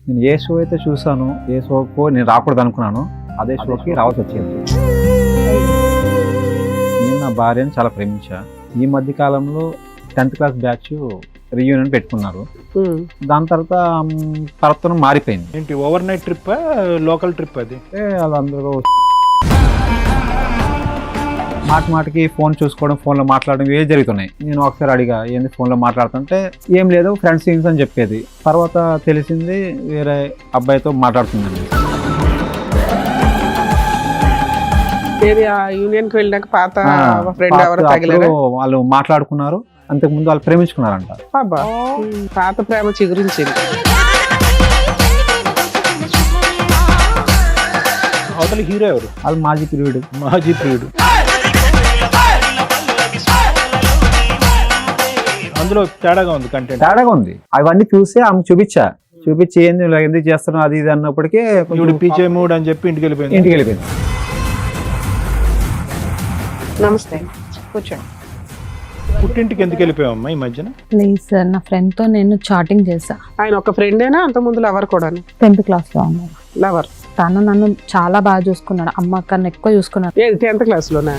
నేను ఏ షో అయితే చూసానో, ఏ షోకో నేను రాకూడదు అనుకున్నాను, అదే షోకి రావాల్సి వచ్చింది. నేను నా భార్యను చాలా ప్రేమించా. ఈ మధ్య కాలంలో 10th క్లాస్ బ్యాచ్ రీయూనియన్ పెట్టుకున్నారు. దాని తర్వాత ప్రవర్తన మారిపోయింది. ఏంటి overnight trip local trip అది? వాళ్ళందరూ మాటికి ఫోన్ చూసుకోవడం, ఫోన్లో మాట్లాడడం ఇవే జరుగుతున్నాయి. నేను ఒకసారి అడిగా ఏంది ఫోన్లో మాట్లాడుతుంటే ఏం లేదు ఫ్రెండ్స్ థింగ్స్ అని చెప్పేది. తర్వాత తెలిసింది వేరే అబ్బాయితో మాట్లాడుతుందండి. యూనియన్ కి వెళ్ళినాక పాత ఫ్రెండ్ ఎవరు తగిలారు, వాళ్ళు మాట్లాడుకున్నారు. అంతకుముందు వాళ్ళు ప్రేమించుకున్నారంట. పాత ప్రేమ చిగురించింది. అవతల హీరో ఎవరు? వాళ్ళు మాజీ ప్రియుడు. అందులో తేడాగా ఉంది, కంటెంట్ తేడాగా ఉంది. అవన్నీ చూసి ఆమె చూపించి ఏంది ఇలా ఎందుకు చేస్తున్నావు అది ఇది అన్నప్పటికీ పీచే మూడ్ అని చెప్పి ఇంటికి వెళ్ళిపోయింది. నమస్తే, కూర్చోండి. పుట్టింటికి ఎందుకు వెళ్ళిపోయావమ్మా ఈ మధ్యన? లేదు సార్, నా ఫ్రెండ్ తో నేను చాటింగ్ చేశా. ఆయన ఒక ఫ్రెండేనా అంత ముందు లవర్ కూడా? 10th క్లాస్ లో ఉన్నారు. లవర్. తను నన్ను చాలా బాగా చూసుకున్నాడు, అమ్మ కన్నా ఎక్కువ చూసుకున్నాడు. 10th క్లాస్ లోనా?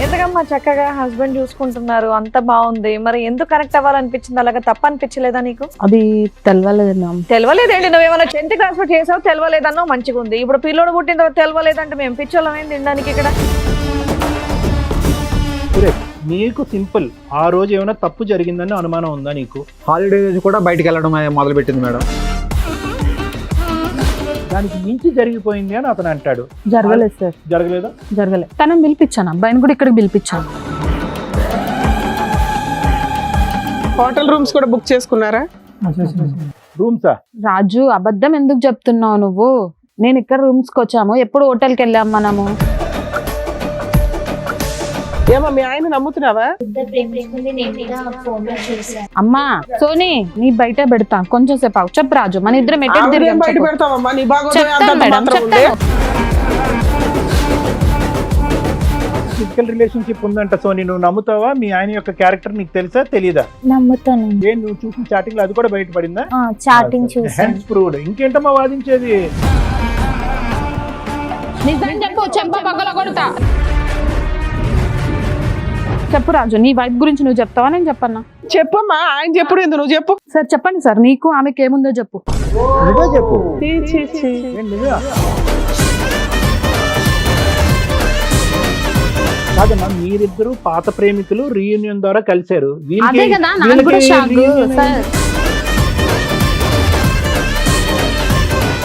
ఎందుకమ్మా చక్కగా హస్బెండ్ చూసుకుంటున్నారు, అంత బాగుంది, మరి ఎందుకు కనెక్ట్ అవ్వాలనిపించింది? అలాగా తప్ప అనిపించలేదా నీకు? అది తెలవలేదు. తెలవలేదేంటి? నువ్వేమన్నా 10th క్లాస్ లో చేసావు, తెలవలేదన్నావు, మంచిగా ఉంది. ఇప్పుడు పిల్లోడు పుట్టిన తర్వాత తెలవలేదంటే మేము పిచ్చోళ్ళం ఏం తినడానికి ఇక్కడ? నీకు సింపుల్, ఆ రోజు ఏమైనా తప్పు జరిగిందని అనుమానం ఉందా నీకు? హాలిడే రోజు కూడా బయటకు వెళ్ళడం మొదలు పెట్టింది మేడం. దానికి మించి జరిగిపోయింది అని అతను అంటాడు. జరగలేదు సార్. జరగలేదా? జరగలేదు. తనని పిలిపించాను, అబ్బాయిని కూడా ఇక్కడికి పిలిపించాను. హోటల్ రూమ్స్ కూడా బుక్ చేసుకున్నారా? రూమ్సా? రాజు, అబద్ధం ఎందుకు చెప్తున్నావు నువ్వు? నేను ఇక్కడ రూమ్స్ కి వచ్చాము, ఎప్పుడు హోటల్కి వెళ్ళాము మనము. ఏమో మీ ఆయన నమ్ముతున్నావా? అమ్మా సోనీ, నీ బయట పెడతా కొంచెం సేపు ఆగు. చెప్పు రాజు, మన ఇద్దరం ఎటు తిరిగాం బయట చెప్పు. పెడతావమ్మా, నీ చెప్తాను మేడం, చెప్తాను. ఫిజికల్ రిలేషన్షిప్ ఉందంట సోనీ, నువ్వు నమ్ముతావా? మీ ఆయన యొక్క క్యారెక్టర్ నీకు తెలుసా తెలీదా? నమ్ముతాను. ఏం నువ్వు చూసిన చాటింగ్ లో అది కూడా బయటపడిందా? చాటింగ్ చూసాను. Hence proved. ఇంకేంటమ్మా వాదించేది? నిజం చెప్పు, చెంప పగల కొడతా. చెప్పు రాజు, నీ వైఫ్ గురించి నువ్వు చెప్తావా నేను చెప్పన్నా? చెప్పమ్మా, ఆయన చెప్పుడు ఎందుకు, నువ్వు చెప్పు. సార్ చెప్పండి సార్, నీకు ఆమెకి ఏముందో చెప్పు. నువ్వే చెప్పు. ఏం నిజమా? కాదమ్మా, మీరిద్దరు పాత ప్రేమికులు రీయూనియన్ ద్వారా కలిశారు. అదే కదా నాకు కూడా షాక్ సార్.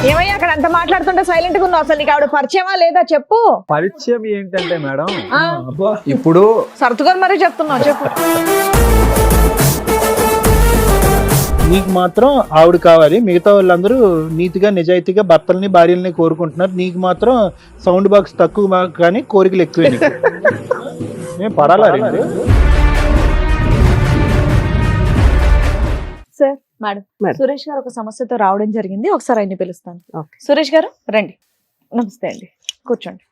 ఏమయ్యా అక్కడ అంత మాట్లాడుతుంటే సైలెంట్ గా ఉన్నావు? అసలు నీకు ఆవిడ పరిచయమా లేదా చెప్పు. పరిచయం ఏంటంటే మేడం, ఇప్పుడు సర్దుగా మరీ చెప్తున్నావు, చెప్పు. నీకు మాత్రం ఆవిడ కావాలి, మిగతా వాళ్ళందరూ నీతిగా నిజాయితీగా భర్తల్ని భార్యల్ని కోరుకుంటున్నారు. నీకు మాత్రం సౌండ్ బాక్స్ తక్కువ కానీ కోరికలు ఎక్కువ. మేము పడాలా రెండు? సార్ మేడం, సురేష్ గారు ఒక సమస్యతో రావడం జరిగింది, ఒకసారి ఆయన్ని పిలుస్తాను. సురేష్ గారు రండి. నమస్తే అండి, కూర్చోండి.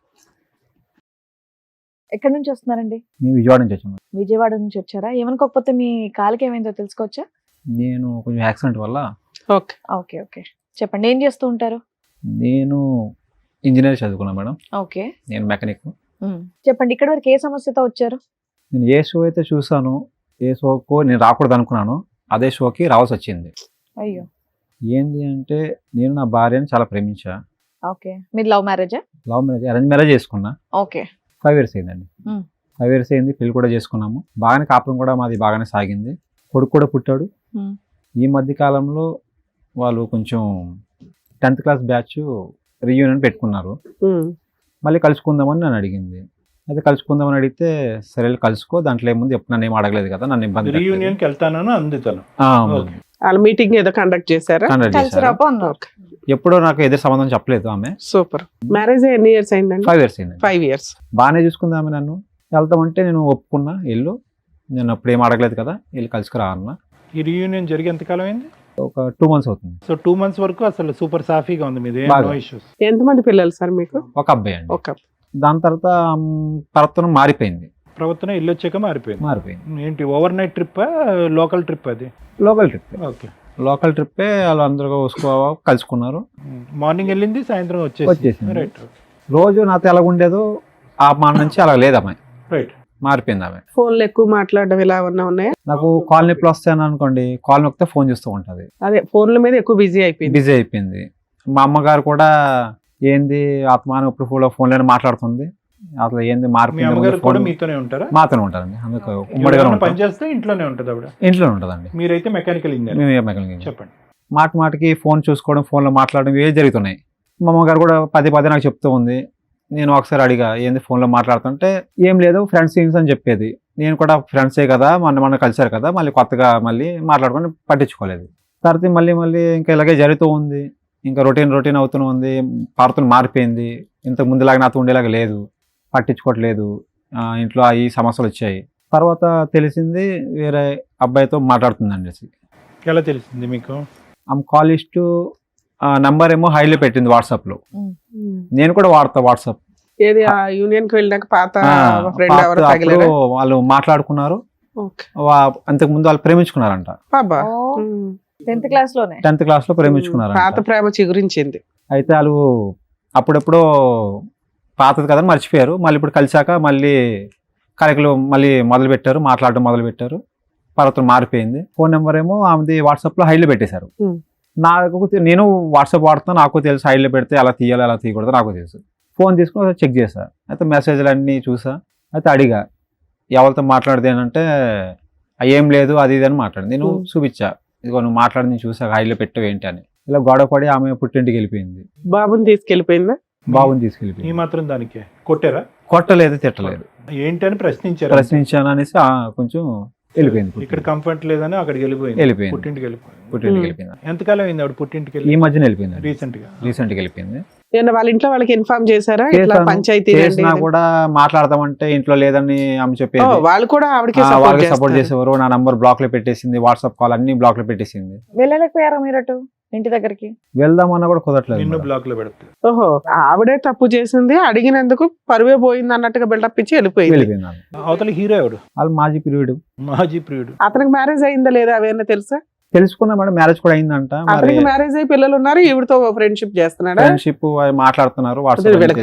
ఎక్కడి నుంచి వస్తున్నారండి? మేము విజయవాడ నుంచి వచ్చాము. విజయవాడ నుంచి వచ్చారా? ఏమనుకోకపోతే మీ కాలుకి ఏమైందో తెలుసుకోవచ్చా? నేను కొంచెం యాక్సిడెంట్ వల్ల. ఓకే ఓకే ఓకే, చెప్పండి. ఏం చేస్తూ ఉంటారు? నేను ఇంజనీర్ చదువుకున్నా మేడం. ఓకే, నేను మెకానిక్. చెప్పండి, ఇక్కడ వరకు ఏ సమస్యతో వచ్చారు? నేను ఏ షో అయితే చూసానో, ఏ షోకో నేను రాకూడదు అనుకున్నాను, అదే షోకి రావాల్సి వచ్చింది. అయ్యో. ఏంది అంటే నేను నా భార్యను చాలా ప్రేమించా. ఓకే, మీరు లవ్ మ్యారేజా? లవ్ మ్యారేజ్, అరేంజ్ మ్యారేజ్ చేసుకున్నా. ఓకే. 5 years అయిందండి. 5 years అయింది, పెళ్లి కూడా చేసుకున్నాము. బాగానే కాపురం కూడా మాది బాగానే సాగింది. కొడుకు కూడా పుట్టాడు. ఈ మధ్య కాలంలో వాళ్ళు కొంచెం 10th క్లాస్ బ్యాచ్ రీయూనియన్ పెట్టుకున్నారు. మళ్ళీ కలుసుకుందామని నన్ను అడిగింది. అయితే కలుసుకుందామని అడిగితే సరే కలుసుకో, దాంట్లో ఏముంది, ఎప్పుడు నన్ను ఏం అడగలేదు కదా, నన్ను ఇబ్బంది. రీయూనియన్కి వెళ్తానని అందుతాను. వాళ్ళ మీటింగ్ ఏదో కండక్ట్ చేశారా? ఎప్పుడో నాకు ఎదురు సంబంధం చెప్పలేదు ఆమె. సూపర్. మ్యారేజ్ ఎన్ని ఇయర్స్ అయిందండి? 5 years అయింది. 5 years. బాగానే చూసుకుంది ఆమె నన్ను. వెళ్తామంటే నేను ఒప్పుకున్నా, వెళ్ళు, నేను అప్పుడు ఏం అడగలేదు కదా, వెళ్ళి కలుసుకురా అన్న. ఈ రీయూనియన్ జరిగి ఎంతకాలం అయింది? ఒక 2 months అవుతుంది. సో 2 months వరకు అసలు సూపర్ సాఫీగా ఉంది మీది, నో ఇష్యూస్. ఎంతమంది పిల్లలు సార్ మీకు? ఒక అబ్బాయి అండి. ఒక. దాని తర్వాత ప్రవర్తన మారిపోయింది. ప్రవర్తన ఇల్లు వచ్చాక మారిపోయింది. మారిపోయింది. ఏంటి overnight trip local trip అది? Local trip. ఓకే, లోకల్ ట్రిప్పే. వాళ్ళు అందరూ కలుసుకున్నారు. మార్నింగ్ వెళ్ళింది, సాయంత్రం వచ్చేసింది. రైట్ రోజు నాతో ఎలా ఉండేదో ఆ మాట నుంచి అలా లేదు ఆమె. రైట్, మారిపోయింది ఆమె. ఫోన్లు ఎక్కువ మాట్లాడడం ఇలా ఏమన్నా ఉన్నాయా? నాకు కాల్ నొప్పులు వస్తాయని అనుకోండి, కాల్ నొక్కితే ఫోన్ చూస్తూ ఉంటుంది. అదే ఫోన్ల మీద ఎక్కువ బిజీ అయిపోయింది. బిజీ అయిపోయింది. మా అమ్మగారు కూడా ఏంది ఆత్మానం ఇప్పుడు ఫోన్లోనే మాట్లాడుతుంది, అసలు ఏంది మీ అమ్మగారు కూడా మారిపోయింది. మీతోనే ఉంటారా? మాతోనే ఉంటారండి. అందుకు ఉమ్మడిగా పని ఉంటాం. చేస్తే ఇంట్లోనే ఉంటుంది ఆవిడ? ఇంట్లో ఉంటుందండి. మీరైతే మెకానికల్ ఇంజనీర్. మేము మెకానికల్. చెప్పండి. మాటికి ఫోన్ చూసుకోవడం, ఫోన్లో మాట్లాడడం ఇవే జరుగుతున్నాయి. మా అమ్మగారు కూడా పదే నాకు చెప్తూ ఉంది. నేను ఒకసారి అడిగా ఏంది ఫోన్లో మాట్లాడుతుంటే ఏం లేదు ఫ్రెండ్స్ అని చెప్పేది. నేను కూడా ఫ్రెండ్సే కదా, మొన్న కలిసారు కదా, మళ్ళీ కొత్తగా మళ్ళీ మాట్లాడుకొని పట్టించుకోలేదు. తర్వాత మళ్ళీ ఇంకా ఇలాగే జరుగుతూ ఉంది. ఇంకా రొటీన్ అవుతూనే ఉంది. పారుతున్న మారిపోయింది. ఇంతకు ముందులాగా నాతో ఉండేలాగా లేదు, పట్టించుకోవట్లేదు. ఇంట్లో ఈ సమస్యలు వచ్చాయి. తర్వాత తెలిసింది వేరే అబ్బాయితో మాట్లాడుతుందండి. ఎలా తెలిసింది మీకు? ఆమె కాల్ లిస్ట్ నంబర్ ఏమో హైలో పెట్టింది వాట్సాప్లో. నేను కూడా వాడతా వాట్సాప్. ఏది ఆ యూనియన్ కి వెళ్ళినాక పాత ఫ్రెండ్ ఎవరు తగిలారా? వాళ్ళు మాట్లాడుకున్నారు. ఓకే. అంతకు ముందు వాళ్ళు ప్రేమించుకున్నారంట. అబ్బా. 10th క్లాస్ లోనే 10th క్లాస్ లో ప్రేమించుకున్నారంట. పాత ప్రేమ చిగురించింది. అయితే వాళ్ళు అప్పుడెప్పుడో పాతది కదా మర్చిపోయారు. మళ్ళీ ఇప్పుడు కలిసాక మళ్ళీ కలెక్లు మళ్ళీ మాట్లాడడం మొదలు పెట్టారు. పర్వతం మారిపోయింది. ఫోన్ నెంబర్ ఏమో ఆమెది వాట్సాప్ లో హైలో పెట్టేశారు. నేను వాట్సాప్ వాడుతున్నా, నాకు తెలుసు హైలో పెడితే ఎలా తీయాలి ఎలా తీయకూడదు నాకు తెలుసు. ఫోన్ తీసుకుని చెక్ చేశా. అయితే మెసేజ్లు అన్నీ చూసా. అయితే అడిగా ఎవరితో మాట్లాడితే అంటే ఏం లేదు అది ఇది అని మాట్లాడింది. నేను చూపించా, ఇదిగో నువ్వు మాట్లాడింది చూసా, హైలో పెట్టావు ఏంటి అని. ఇలా గొడవ పడి ఆమె పుట్టింటికి వెళ్ళిపోయింది. బాబుని తీసుకెళ్ళిపోయిందా? బాబుని తీసుకెళ్ళిపోయింది. ఈ మాత్రం దానికి కొట్టారా? కొట్టలేదు, తిట్టలేదు. ఏంటి అని ప్రశ్నించాను అనేసి కొంచెం వెళ్ళిపోయింది. ఇక్కడ కంఫర్ట్ లేదని అక్కడికి వెళ్ళిపోయింది. పుట్టింటికి వెళ్ళిపోయింది. ఎంతకాలం అయింది ఆవిడ పుట్టింటికి వెళ్ళి? ఈ మధ్యన వెళ్ళిపోయింది. రీసెంట్ గా వెళ్ళిపోయింది. వాళ్ళ ఇంట్లో వాళ్ళకి ఇన్ఫార్మ్ చేశారా? ఇట్లా పంచాయతీ కూడా మాట్లాడదామంటే ఇంట్లో లేదని ఆమె చెప్పేది. వాళ్ళు కూడా ఆవిడకి సపోర్ట్ చేసేవారు. నా నంబర్ బ్లాక్ లో పెట్టేసింది, వాట్సాప్ కాల్ అన్ని బ్లాక్ లో పెట్టేసింది. వెళ్ళలేకపోయారా మీరు అటు ఇంటి దగ్గరికి? వెళ్దామన్నా కూడా కుదరట్లేదు. నిన్ను బ్లాక్ లో పెడతారు. ఓహో, ఆవిడే తప్పు చేసింది, అడిగినందుకు పరువే పోయింది అన్నట్టుగా బిల్డప్ ఇచ్చి వెళ్ళిపోయింది. అవతల హీరో ఎవడు? వాళ్ళు మాజీ ప్రియుడు. అతనికి మ్యారేజ్ అయిందా లేదా అవేనా తెలుసా? తెలుసుకున్నా మేడం, మ్యారేజ్ కూడా అయిందంట. అతనికి మ్యారేజ్ అయ్యి పిల్లలు ఉన్నారు, ఈవిడతో ఫ్రెండ్షిప్ చేస్తున్నాడు. ఫ్రెండ్షిప్ మాట్లాడుతున్నారు.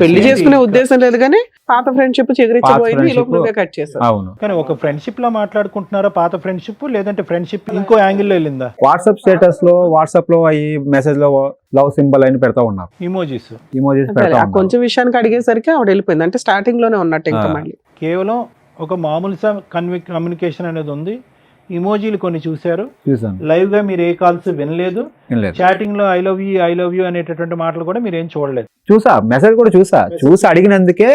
పెళ్లి చేసుకునే ఉద్దేశం లేదు కానీ పాత ఫ్రెండ్షిప్ చిగురించిపోయింది. ఈ లోపు నువ్వే కట్ చేసావు. అవును. కానీ ఒక ఫ్రెండ్షిప్ లో మాట్లాడుకుంటున్నారా పాత ఫ్రెండ్షిప్, లేదంటే ఫ్రెండ్షిప్ ఇంకో యాంగిల్ లో వెళ్ళిందా? వాట్సాప్ స్టేటస్ లో వాట్సాప్ లో ఈ మెసేజ్ లో లవ్ సింబల్ అని పెడతా ఉన్నారు. ఇమోజీస్ కొంచెం విషయానికి అడిగేసరికి ఆవిడ వెళ్ళిపోయింది. అంటే స్టార్టింగ్ లోనే ఉన్నట్టు ఇంకా మళ్ళీ కేవలం ఒక మామూలు కమ్యూనికేషన్ అనేది ఉంది. ఇమోజీలు కొన్ని చూశారు, లైవ్ గా మీరు ఏ కాల్స్ వినలేదు. చాటింగ్ లో ఐ లవ్ యూ అనేటటువంటి మాటలు కూడా మీరు ఏం చూడలేదు. చూసా, మెసేజ్ కూడా చూసి అడిగినందుకే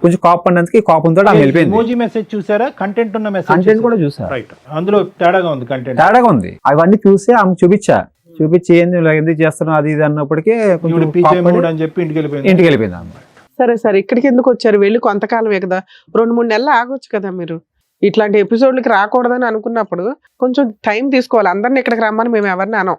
కొంచెం కాప్ అన్నందుకే కోపంతో ఇమోజీ మెసేజ్ చూసారా? కంటెంట్ ఉన్న మెసేజ్ కూడా చూసా. రైట్, అందులో తేడాగా ఉంది, తేడాగా ఉంది. అవన్నీ చూసి ఆమె చూపించి ఏంది ఎందుకు చేస్తున్నావు అది ఇది అన్నప్పటికీ అని చెప్పి ఇంటికి వెళ్ళిపోయింది ఆమె. సరే ఇక్కడికి ఎందుకు వచ్చారు? వెళ్ళి కొంతకాలమే కదా, 2-3 నెలలు ఆగొచ్చు కదా. మీరు ఇట్లాంటి ఎపిసోడ్లకి రాకూడదని అనుకున్నప్పుడు కొంచెం టైం తీసుకోవాలి. అందరిని ఇక్కడికి రమ్మని మేము ఎవరిని అనం.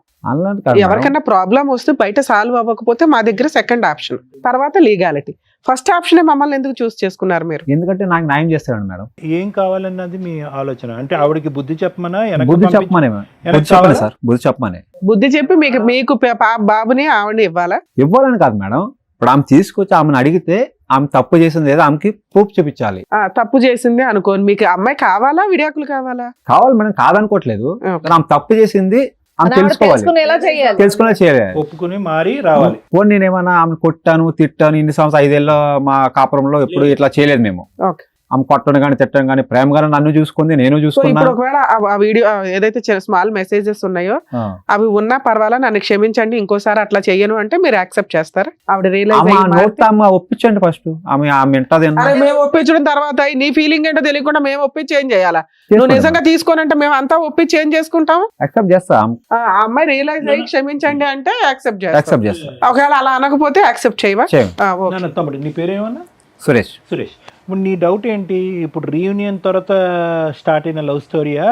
ఎవరికైనా ప్రాబ్లం వస్తే బయట సాల్వ్ అవ్వకపోతే మా దగ్గర సెకండ్ ఆప్షన్, తర్వాత లీగాలిటీ. ఫస్ట్ ఆప్షన్ మమ్మల్ని ఎందుకు చూస్ చేసుకున్నారు మీరు? ఎందుకంటే నాకు న్యాయం చేస్తాడు మేడం. ఏం కావాలన్నది మీ ఆలోచన. అంటే ఆవిడకి బుద్ధి చెప్పమనే బుద్ధి చెప్పి మీకు బాబుని ఆవిడని ఇవ్వాలని కాదు మేడం. ఇప్పుడు ఆమె తీసుకొచ్చి ఆమెను అడిగితే ఆమె తప్పు చేసింది ఏదో ఆమెకి ప్రూఫ్ చూపించాలి. తప్పు చేసింది అనుకోని మీకు అమ్మాయి కావాలా, విడాకులు కావాలా? కావాలి మేడం, కాదనుకోవట్లేదు. ఆమె తప్పు చేసింది ఆమె తెలుసుకునేలా చేయాలి, ఒప్పుకుని మారి రావాలి. పోనీ నేనేమన్నా ఆమెను కొట్టాను తిట్టాను, ఇన్ని సంవత్సరాలు 5 ఏళ్ళ మా కాపురంలో ఎప్పుడు ఇట్లా చేయలేదు మేము. ఆమె కొట్టడం కానీ తిట్టడం కానీ ప్రేమగానే నన్ను చూసుకుంది, నేను చూసుకున్నాను. ఒకవేళ ఆ వీడియో ఏదైతే స్మాల్ మెసేజెస్ ఉన్నాయో అవి ఉన్నా పర్వాలా, నన్ను క్షమించండి, ఇంకోసారి అట్లా చెయ్యను అంటే మీరు యాక్సెప్ట్ చేస్తారు? ఆవిడ ఒప్పించండి ఫస్ట్. ఆమె మేము ఒప్పించడం తర్వాత నీ ఫీలింగ్ ఏంటో తెలియకుండా మేము ఒప్పించి ఏం చేయాలా? నువ్వు నిజంగా తీసుకోనంటే మేము అంతా ఒప్పించి ఏం చేసుకుంటాం? యాక్సెప్ట్ చేస్తాం. ఆ అమ్మాయి రియలైజ్ అయ్యి క్షమించండి అంటే యాక్సెప్ట్ చేస్తాం. ఒకవేళ అలా అనకపోతే యాక్సెప్ట్ చేయవా? నీ పేరేమన్నా? సురేష్. ఇప్పుడు నీ డౌట్ ఏంటి? ఇప్పుడు రీయూనియన్ తర్వాత స్టార్ట్ అయిన లవ్ స్టోరీయా,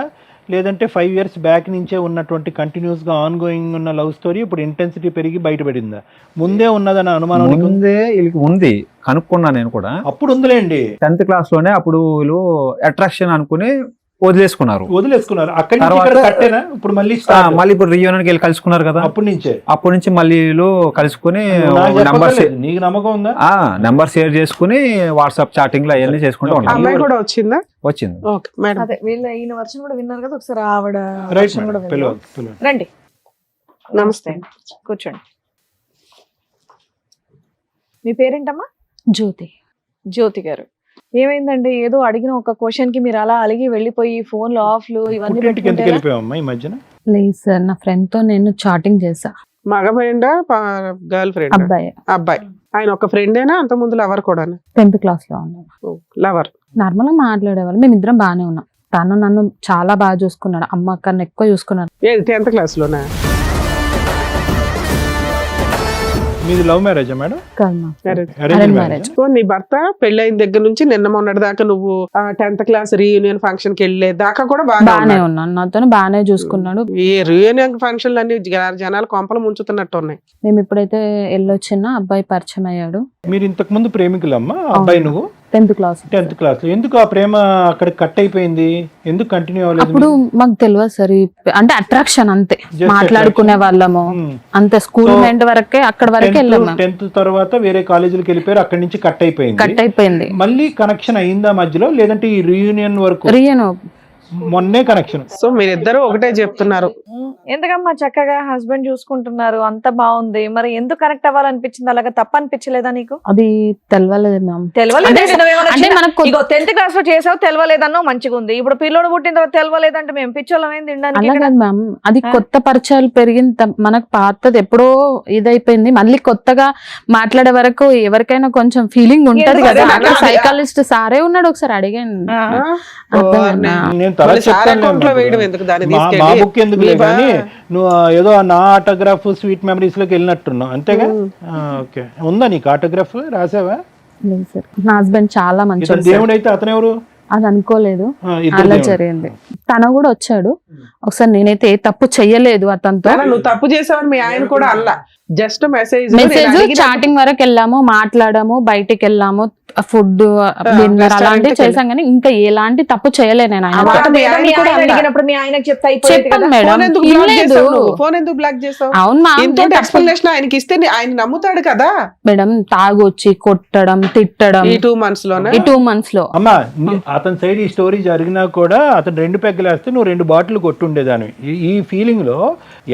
లేదంటే 5 years బ్యాక్ నుంచే ఉన్నటువంటి కంటిన్యూస్ గా ఆన్ గోయింగ్ ఉన్న లవ్ స్టోరీ ఇప్పుడు ఇంటెన్సిటీ పెరిగి బయటపడిందా? ముందే ఉన్నదన్న అనుమానం నీకు ఉందా? ముందే వీళ్ళకి ఉంది, కనుక్కున్నా నేను కూడా. అప్పుడు ఉందిలేండి, 10th class లోనే. అప్పుడు వీళ్ళు అట్రాక్షన్ అనుకుని వదిలేసుకున్నారు. అక్కడి నుంచి తర్వాత- ఇక్కడ కట్టేనా ఇప్పుడు మళ్ళీ start? మళ్ళీ ఇప్పుడు రియూనియన్కి వెళ్ళి కలుసుకున్నారు కదా, అప్పటి నుంచే అప్పటి నుంచి మళ్ళీ వీళ్ళు కలుసుకుని నాకు నంబర్ చెప్పక్కర్లేదు. నీకు నమ్మకం ఉందా? నెంబర్ షేర్ చేసుకుని వాట్సాప్ చాటింగ్ లో అవన్నీ చేసుకుంటూ Okay. ఉంటారు. అమ్మాయి కూడా వచ్చిందా? వచ్చింది. Okay madam. అదే వీళ్ళ ఈయన వర్షన్ కూడా విన్నారు కదా, ఒకసారి ఆవిడ రైట్ version కూడా మేడం, విందాం. పిలవండి. రండి, నమస్తే. కూర్చోండి. మీ పేరేంటమ్మా? జ్యోతి. జ్యోతి గారు, ఏమైందండి? ఏదో అడిగిన ఒక క్వశ్చన్ కి మీరు అలా అలిగి వెళ్ళిపోయి ఫోన్లు ఆఫ్లు ఇవన్నీ పుట్టింటికి ఎందుకు పెట్టుకుంటే ఎలా? వెళ్ళిపోయావమ్మా ఈ మధ్యన? లేదు సార్, నా ఫ్రెండ్ తో నేను చాటింగ్ చేసా. మగ ఫ్రెండా గర్ల్ ఫ్రెండ్? అబ్బాయి అబ్బాయి. ఆయన ఒక ఫ్రెండేనా అంత ముందు లవర్ కూడా? 10th class లో ఉన్నాడు. లవర్. నార్మల్ గా మాట్లాడేవాళ్ళు, మేమిద్దరం బాగానే ఉన్నాం. తను నన్ను చాలా బాగా చూసుకున్నాడు, అమ్మ కన్నా ఎక్కువ చూసుకున్నాడు. 10th class లోనా? మీది లవ్ మ్యారేజా మేడం? కాదు మా Marriage. Arranged Arranged marriage? So నీ భర్త పెళ్ళైన దగ్గర నుంచి నిన్న మొన్నటి దాకా నువ్వు 10th class రీయూనియన్ ఫంక్షన్ కి వెళ్ళే దాకా కూడా బాగానే బాగా ఉన్నాను, నాతో బాగానే చూసుకున్నాడు. ఈ రీయూనియన్ ఫంక్షన్లు అన్ని జనాలు కొంపలు ముంచుతున్నట్టు ఉన్నాయి. మేము ఎప్పుడైతే వెళ్ళొచ్చినా అబ్బాయి పరిచయం అయ్యాడు. మీరు ఇంతకు ముందు ప్రేమికులమ్మా అబ్బాయి నువ్వు? 10th class. 10th class లో. ఎందుకు ఆ ప్రేమ అక్కడ కట్ అయిపోయింది? ఎందుకు కంటిన్యూ అవ్వలేదు? అప్పుడు మాకు తెలియదు సార్, అంటే అట్రాక్షన్ అంతే, Just మాట్లాడుకునే వాళ్ళము అంతే. స్కూల్ So, మెంట్ వరకే, అక్కడ వరకే వెళ్ళాము. 10th తర్వాత వేరే కాలేజీలకు వెళ్ళిపోయారు, అక్కడి నుంచి కట్ అయిపోయింది. కట్ అయిపోయింది. మళ్ళీ కనెక్షన్ అయిందా మధ్యలో, లేదంటే ఈ రీయూనియన్ వరకు రియన్ మొన్నే కనెక్షన్? సో మీరిద్దరు ఒకటే చెప్తున్నారు. ఎందుకమ్మా చక్కగా హస్బెండ్ చూసుకుంటున్నారు, అంత బాగుంది, మరి ఎందుకు కనెక్ట్ అవ్వాలనిపించింది? అలాగా తప్ప అనిపించలేదా నీకు? అది తెలవలేదు మ్యామ్. అంటే మనకు 10th class లో చేసావు, తెలవలేదన్నో మంచిగా ఉంది. ఇప్పుడు పిల్లోడు పుట్టిన తర్వాత తెలవలేదంటే మేము పిచ్చోళ్ళం ఏం తినడానికి అలా ఇక్కడ? కాదు మ్యామ్, అది కొత్త పరిచయాలు పెరిగిన మనకు పాతది ఎప్పుడో ఇదైపోయింది. మళ్ళీ కొత్తగా మాట్లాడే వరకు ఎవరికైనా కొంచెం ఫీలింగ్ ఉంటది ఎందుకు కదా. అదే అక్కడ అదే. సైకాలజిస్ట్ సారే ఉన్నాడు, ఒకసారి అడిగాను. ఆ. అర్థమైందా? నేను తల మళ్ళీ సార్ చెప్తాను అకౌంట్ లో వేయడం ఎందుకు దాన్ని మా తీసుకెళ్ళి? బుక్ ఎందుకు మీ బా- కానీ నువ్వు ఏదో నా ఆటోగ్రాఫ్ స్వీట్ మెమరీస్ లోకి వెళ్ళినట్టున్నావు అంతేగా? ఓకే, ఉందా నీకు ఆటోగ్రాఫ్? రాసావా? లేదు సార్, నా హస్బెండ్ చాలా ఇతను మంచి దేవుడు అయితే అతను ఎవరు? అది అనుకోలేదు, ఇద్దరు అలా దేవుడు. జరిగింది. తన కూడా వచ్చాడు ఒకసారి. నేనైతే ఏ తప్పు చెయ్యలేదు అతనితో. నాన్న, నువ్వు తప్పు చేసావని మీ ఆయన కూడా అల్లా, జస్ట్ మెసేజ్ చాటింగ్ వరకు వెళ్ళాము, మాట్లాడాము, బయటికి వెళ్ళాము, ఫుడ్ డిన్నర్ restaurant అలాంటివి కి చేసాం, కానీ ఇంకా ఎలాంటి తప్పు చేయలేదు నేను. ఆయన మాట మీ ఆయన మీ కూడా ఆయన అన్నా. అడిగినప్పుడు మీ ఆయనకి చెప్తే అయిపోయేది చెప్పాను కదా. మేడం, ఫోన్ ఎందుకు బ్లాక్ ఇనలేదు. చేసావు నువ్వు? ఫోన్ ఎందుకు బ్లాక్ చేసావు? అవును మా ఇంతో ఎక్స్ప్లెనేషన్ ఆయనకి ఇస్తే ఆయన నమ్ముతాడు కదా. మేడం, తాగొచ్చి కొట్టడం, తిట్టడం ఈ 2 months లోనే ఈ 2 months లో. అమ్మా అతని సైడ్ ఈ స్టోరీ జరిగినా కూడా అతను 2 పెగ్గలేస్తే నువ్వు 2 బాటిల్ కొట్టుండేదాన్ని. ఈ ఫీలింగ్ లో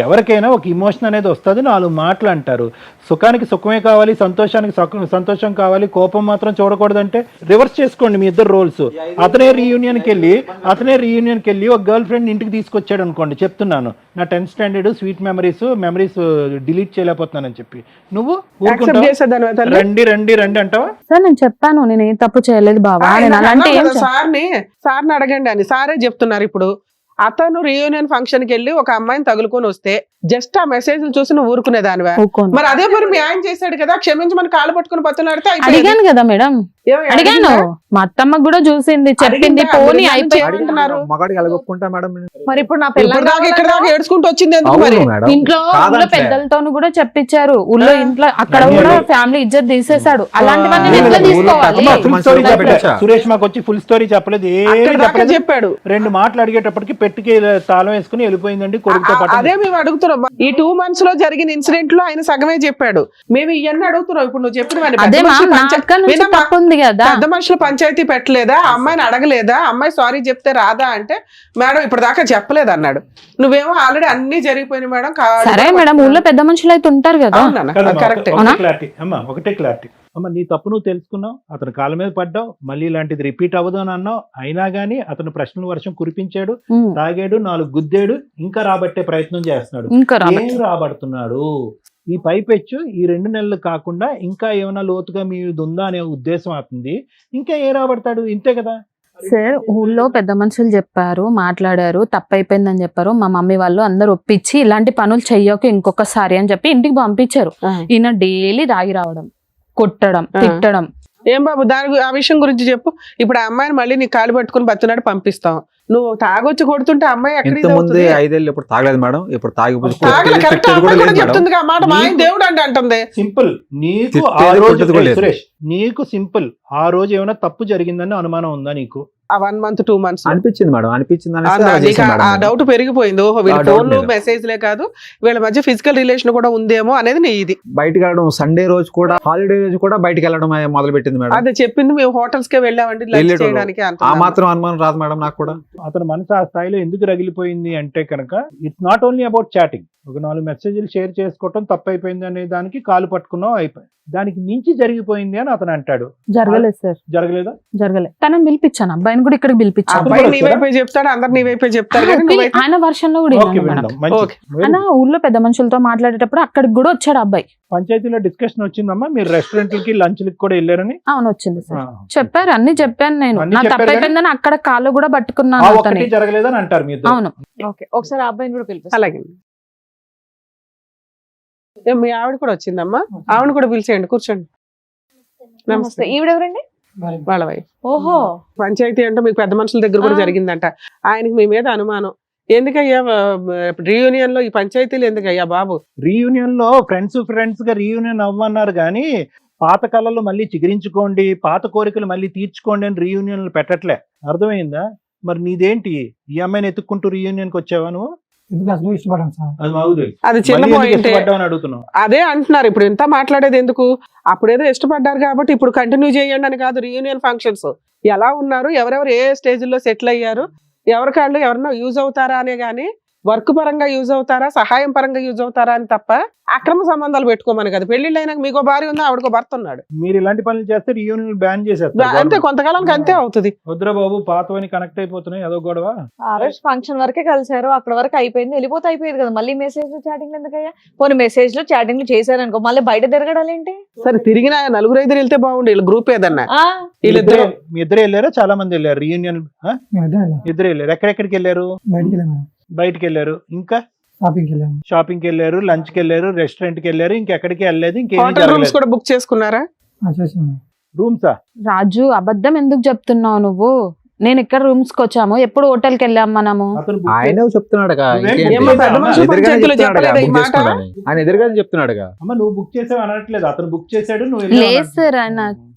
ఎవరికైనా ఒక ఇమోషన్ అనేది వస్తుంది, 4 మాటలు అంటారు. సుఖానికి సుఖమే కావాలి, సంతోషానికి సంతోషం కావాలి, కోపం మాత్రం చూడకూడదంటే రివర్స్ చేసుకోండి మీ ఇద్దరు రోల్స్. అతనే రీయూనియన్కి వెళ్ళి ఒక గర్ల్ ఫ్రెండ్ ఇంటికి తీసుకొచ్చాడు అనుకోండి, చెప్తున్నాను నా 10th standard sweet memories delete చేయలేకపోతున్నానని చెప్పి నువ్వు యాక్సెప్ట్ చేసేదాని రండి అంటావా? సార్ నేను చెప్పాను, నేను ఏ తప్పు చేయలేదు బాబా, నేను అలాంటి ఏం సార్ని అడగండి అని సారే చెప్తున్నారు. ఇప్పుడు అతను రీయూనియన్ ఫంక్షన్ కి వెళ్ళి ఒక అమ్మాయిని తగులుకొని వస్తే జస్ట్ ఆ మెసేజ్ చూసి నువ్వు ఊరుకునేదానివా? ఊరుకోను. మరి అదే మరి మీ ఆయన చేశాడు కదా, క్షమించమని కాళ్ళు పట్టుకుని బతులాడితే అయిపోయేది. అడిగాను కదా మేడం, ఏమి అడిగాను. అడిగిందా? మా అత్తమ్మ కూడా చూసింది, చెప్పింది, అడిగిందా? పోనీ మీరు అయిపోయి. ఏమంటున్నారు? మగాడికి ఎలాగొప్పుకుంటా మేడం? మరి ఇప్పుడు నా ఇప్పుడు పిల్లలు దాకా ఇక్కడ దాకా ఏడ్చుకుంటూ వచ్చింది ఎందుకు మరి? అవును మేడం, ఇంట్లో కాదంటే. పెద్దలతోను కూడా చెప్పించారు, ఊళ్ళో ఇంట్లో అక్కడ కూడా ఫ్యామిలీ ఇజ్జత్ తీసేశాడు. అలాంటివన్నీ నేను ఎట్లా ఊళ్ళో తీసుకోవాలి? అమ్మ, ఫుల్ స్టోరీ మంచిగా చెప్పలేదు. పెట్టచ్చా? సురేష్ మాకు వచ్చి ఫుల్ స్టోరీ చెప్పలేదు, అక్కడ ఏమీ దాకా చెప్పలేదు. చెప్పాడు. 2 మాటలు అడిగేటప్పటికి పెట్టుకి తాళం వేసుకుని వెళ్ళిపోయిందండి కొడుకుతో పాటు. అదే మేము అడుగుతున్నాం. ఈ 2 months లో జరిగిన ఇన్సిడెంట్ లో ఆయన సగమే చెప్పాడు. మేము ఇవన్నీ అడుగుతున్నాం. ఇప్పుడు నువ్వు చెప్పిన అదే మా అక్క నుంచి తప్పు ఉంది కదా. పెద్ద మనుషులు పంచాయతీ పెట్టలేదా? అమ్మాయిని అడగలేదా? అమ్మాయి సారీ చెప్తే రాదా అంటే మేడం ఇప్పుడు దాకా చెప్పలేదు అన్నాడు. నువ్వేమో ఆల్రెడీ అన్ని జరిగిపోయినాయి మేడం. సరే మేడం, ఊళ్ళో పెద్ద మనుషులు అయితే ఉంటారు కదా. కరెక్ట్. ఒకటే క్లారిటీ అమ్మ, నీ తప్పు నువ్వు తెలుసుకున్నావు, అతను కాళ్ళ మీద పడ్డావు, మళ్ళీ ఇలాంటిది రిపీట్ అవ్వదు అని అన్నావు. అయినా గానీ అతను ప్రశ్నల వర్షం కురిపించాడు, తాగాడు, 4 గుద్దాడు, ఇంకా రాబట్టే ప్రయత్నం చేస్తున్నాడు. ఇంకా ఏం రాబడుతున్నాడు? ఈ పైపెచ్చు ఈ 2 నెలలు కాకుండా ఇంకా ఏమైనా లోతుగా మీది ఉందా అనే ఉద్దేశం అవుతుంది. ఇంకా ఏం రాబడతాడు? ఇంతే కదా సార్. ఊళ్ళో పెద్ద మనుషులు చెప్పారు, మాట్లాడారు, తప్పైపోయిందని చెప్పారు. మా మమ్మీ వాళ్ళు అందరు ఒప్పించి ఇలాంటి పనులు చెయ్యకు ఇంకొకసారి అని చెప్పి ఇంటికి పంపించారు. ఈయన డైలీ తాగి రావడం, కొట్టడం, తిట్టడం. ఏం బాబు ఆ విషయం గురించి చెప్పు. ఇప్పుడు ఆ అమ్మాయిని మళ్ళీ నీ కాళ్ళు పట్టుకుని బతున్నాడు పంపిస్తాం. నువ్వు తాగొచ్చి కొడుతుంటే అమ్మాయి ఎక్కడ ఇంత ముందే 5 ఏళ్ళు ఇప్పుడు తాగలేదు మేడం, ఇప్పుడు తాగిపోతే కరెక్ట్ కూడా లేదు మేడం. చెప్తుంది ఆ మాట, మా ఆయన దేవుడు అంటే అంటుంది. సింపుల్, నీకు తిట్టేది ఆ రోజు కొట్టేది కూడా లేదు. సురేష్, నీకు సింపుల్, ఆ రోజు ఏమైనా తప్పు జరిగిందని అనుమానం ఉందా నీకు? ఆ 1 month 2 months అనిపించింది మేడం, అనిపించింది అనేసి అలా నీకు చేశాను మేడం ఆ నేను. డౌట్ పెరిగిపోయింది. ఓహో వీళ్ళ ఆ doubt ఫోన్లు మీద. మెసేజ్లే కాదు, వీళ్ళ మధ్య ఫిజికల్ రిలేషన్ కూడా ఉందేమో అనేది నీ ఇది. బయటకు వెళ్ళడం, సండే రోజు కూడా, హాలిడే రోజు కూడా బయటకు వెళ్ళడం మొదలు పెట్టింది మేడం. అదే చెప్పింది, మేము హోటల్స్ కే వెళ్ళామండి లంచ్ వెళ్ళేటోళ్ళు. చేయడానికి ఆ అంటున్నాను. మాత్రం అనుమానం రాదు మేడం నాకు కూడా. అతని మనసు ఆ స్థాయిలో ఎందుకు రగిలిపోయింది అంటే కనుక, it's not only about chatting. ఒక 4 మెసేజ్లు షేర్ చేసుకోవటం తప్పైపోయింది అనే దానికి కాలు పట్టుకున్నావు, అయిపోయి దానికి మించి జరిగిపోయింది అని అతను అంటాడు. జరగలేదు సార్, జరగలేదా? జరగలేదు. తనని పిలిపించాను, అబ్బాయిని కూడా ఇక్కడికి పిలిపించాను. అబ్బాయి కూడా నీ వచ్చారా? వైపే చెప్తాడు, అందరు నీ వైపే చెప్తారు కానీ నువ్వైతే ఆయన వర్షంలో కూడా ఓకే, విన్నాను మేడం. విందాం. మంచిది. ఓకే. ఆయన ఊళ్ళో పెద్ద మనుషులతో మాట్లాడేటప్పుడు అక్కడికి కూడా వచ్చాడు అబ్బాయి. పంచాయతీలో డిస్కషన్ వచ్చిందమ్మా, మీరు రెస్టారెంట్లకి లంచ్లకి కూడా వెళ్ళారని. అవును వచ్చింది సార్, ఆ, చెప్పారు, అన్ని చెప్పాను నేను. అన్ని నా చెప్పారు తప్పైపోయిందని అక్కడ కాళ్ళు కూడా ఆ పట్టుకున్నాను అతని. ఒక్కటి జరగలేదని అంటారు మీ ఇద్దరు. అవును. ఓకే, ఒకసారి ఆ అబ్బాయిని కూడా పిలిపిస్తాను. అలాగే. మీ ఆవిడ కూడా వచ్చిందమ్మా, ఆవిడ కూడా పిలిచేయండి, కూర్చోండి. నమస్తే. నమస్తే. ఈవిడెవరండి? వాళ్ళ వైఫ్. ఓహో, పంచాయతీ అంటే మీకు పెద్ద మనుషుల దగ్గర కూడా ఆ. జరిగిందంట. ఆయనకి మీ మీద అనుమానం. ఎందుకయ్యా రీయూనియన్ లో ఈ పంచాయతీలు ఎందుకయ్యా బాబు? రీయూనియన్ లో ఫ్రెండ్స్ గా రీయూనియన్ అవ్వన్నారు కానీ, పాత కళలు మళ్ళీ చిగురించుకోండి, పాత కోరికలు మళ్ళీ తీర్చుకోండి అని రీయూనియన్లు పెట్టట్లే. అర్థమైందా? మరి నీదేంటి, ఈ అమ్మాయిని ఎత్తుక్కుంటూ రీయూనియన్ కి వచ్చావా నువ్వు? అది మాకు తెలుసు. అది చిన్న మళ్ళీ ఎందుకు పాయింట్. ఇష్టపడ్డావు అని అడుగుతున్నావు. అదే అంటున్నారు, ఇప్పుడు ఇంత మాట్లాడేది ఎందుకు? అప్పుడేదో ఇష్టపడ్డారు కాబట్టి ఇప్పుడు కంటిన్యూ చేయండి అని కాదు. రీయూనియన్ ఫంక్షన్స్ ఎలా ఉన్నారు, ఎవరెవరు ఏ స్టేజ్ లో సెటిల్ అయ్యారు, ఎవరికాళ్ళు ఎవరన్నా యూజ్ అవుతారా అనే గానీ, వర్క్ పరంగా యూజ్ అవుతారా, సహాయం పరంగా యూజ్ అవుతారా అని తప్ప అక్రమ సంబంధాలు పెట్టుకోమని కదా. పెళ్లిళ్ళు అయినాక మీకో భార్య ఉంది, ఆవిడకో భర్త ఉన్నాడు. మీరు ఇలాంటి పనులు చేస్తే రీయూనియన్ బ్యాన్ చేసేస్తారు. అంతే, కొంతకాలానికి అంతే అవుతుంది. వద్దురా బాబు, పాతవని కనెక్ట్ అయిపోతున్నాయి, అదో గొడవ. ఆ రోజు ఫంక్షన్ వరకే కలిసారు, అక్కడ వరకు అయిపోయింది, వెళ్ళిపోతే అయిపోయేది కదా. మళ్ళీ మెసేజ్ చాటింగ్ ఎందుకయ్యా? పోనీ మెసేజ్ లో చాటింగ్ చేశారనుకో, మళ్ళీ బయట తిరగడాలేంటి? సరే తిరిగిన 4-5 వెళ్తే బాగుండు, వీళ్ళ గ్రూప్ ఏదన్నా. ఆ, వీళ్ళిద్దరు మీ ఇద్దరు వెళ్ళారా? చాలా మంది వెళ్ళారు రీయూనియన్. ఇద్దరు వెళ్ళారు. ఎక్కడెక్కడికి వెళ్ళారు? బయటికి వెళ్ళారు. ఇంకా షాపింగ్ కి వెళ్ళారు, లంచ్ కి వెళ్ళారు, రెస్టారెంట్ కి వెళ్ళారు, ఇంకెక్కడికి వెళ్ళలేదు. ఇంకేమీ హోటల్ రూమ్స్ జరగలేదు. కూడా బుక్ చేసుకున్నారా? రూమ్సా? రాజు, అబద్ధం ఎందుకు చెప్తున్నావు నువ్వు? నేను ఇక్కడ రూమ్స్ కి వచ్చాము, ఎప్పుడు హోటల్ కి వెళ్ళాం మనము. అతను book ఆయన చెప్తున్నాడుగా, నువ్వేం ఇంకేంటి? ఏమ్మా, పెద్ద మనుషుల ఎదురుగానే పంచాయతీలో చెప్తున్నాడుగా, చెప్పలేదా ఈ book మాట? చేసుకోవాలని. ఆయన ఎదురుగానే చెప్తున్నాడుగా. అమ్మ నువ్వు బుక్ చేసావు అనట్లేదు, అతను బుక్ చేశాడు, నువ్వు వెళ్ళావు లేదు అన్నట్టు. సార్, ఆయన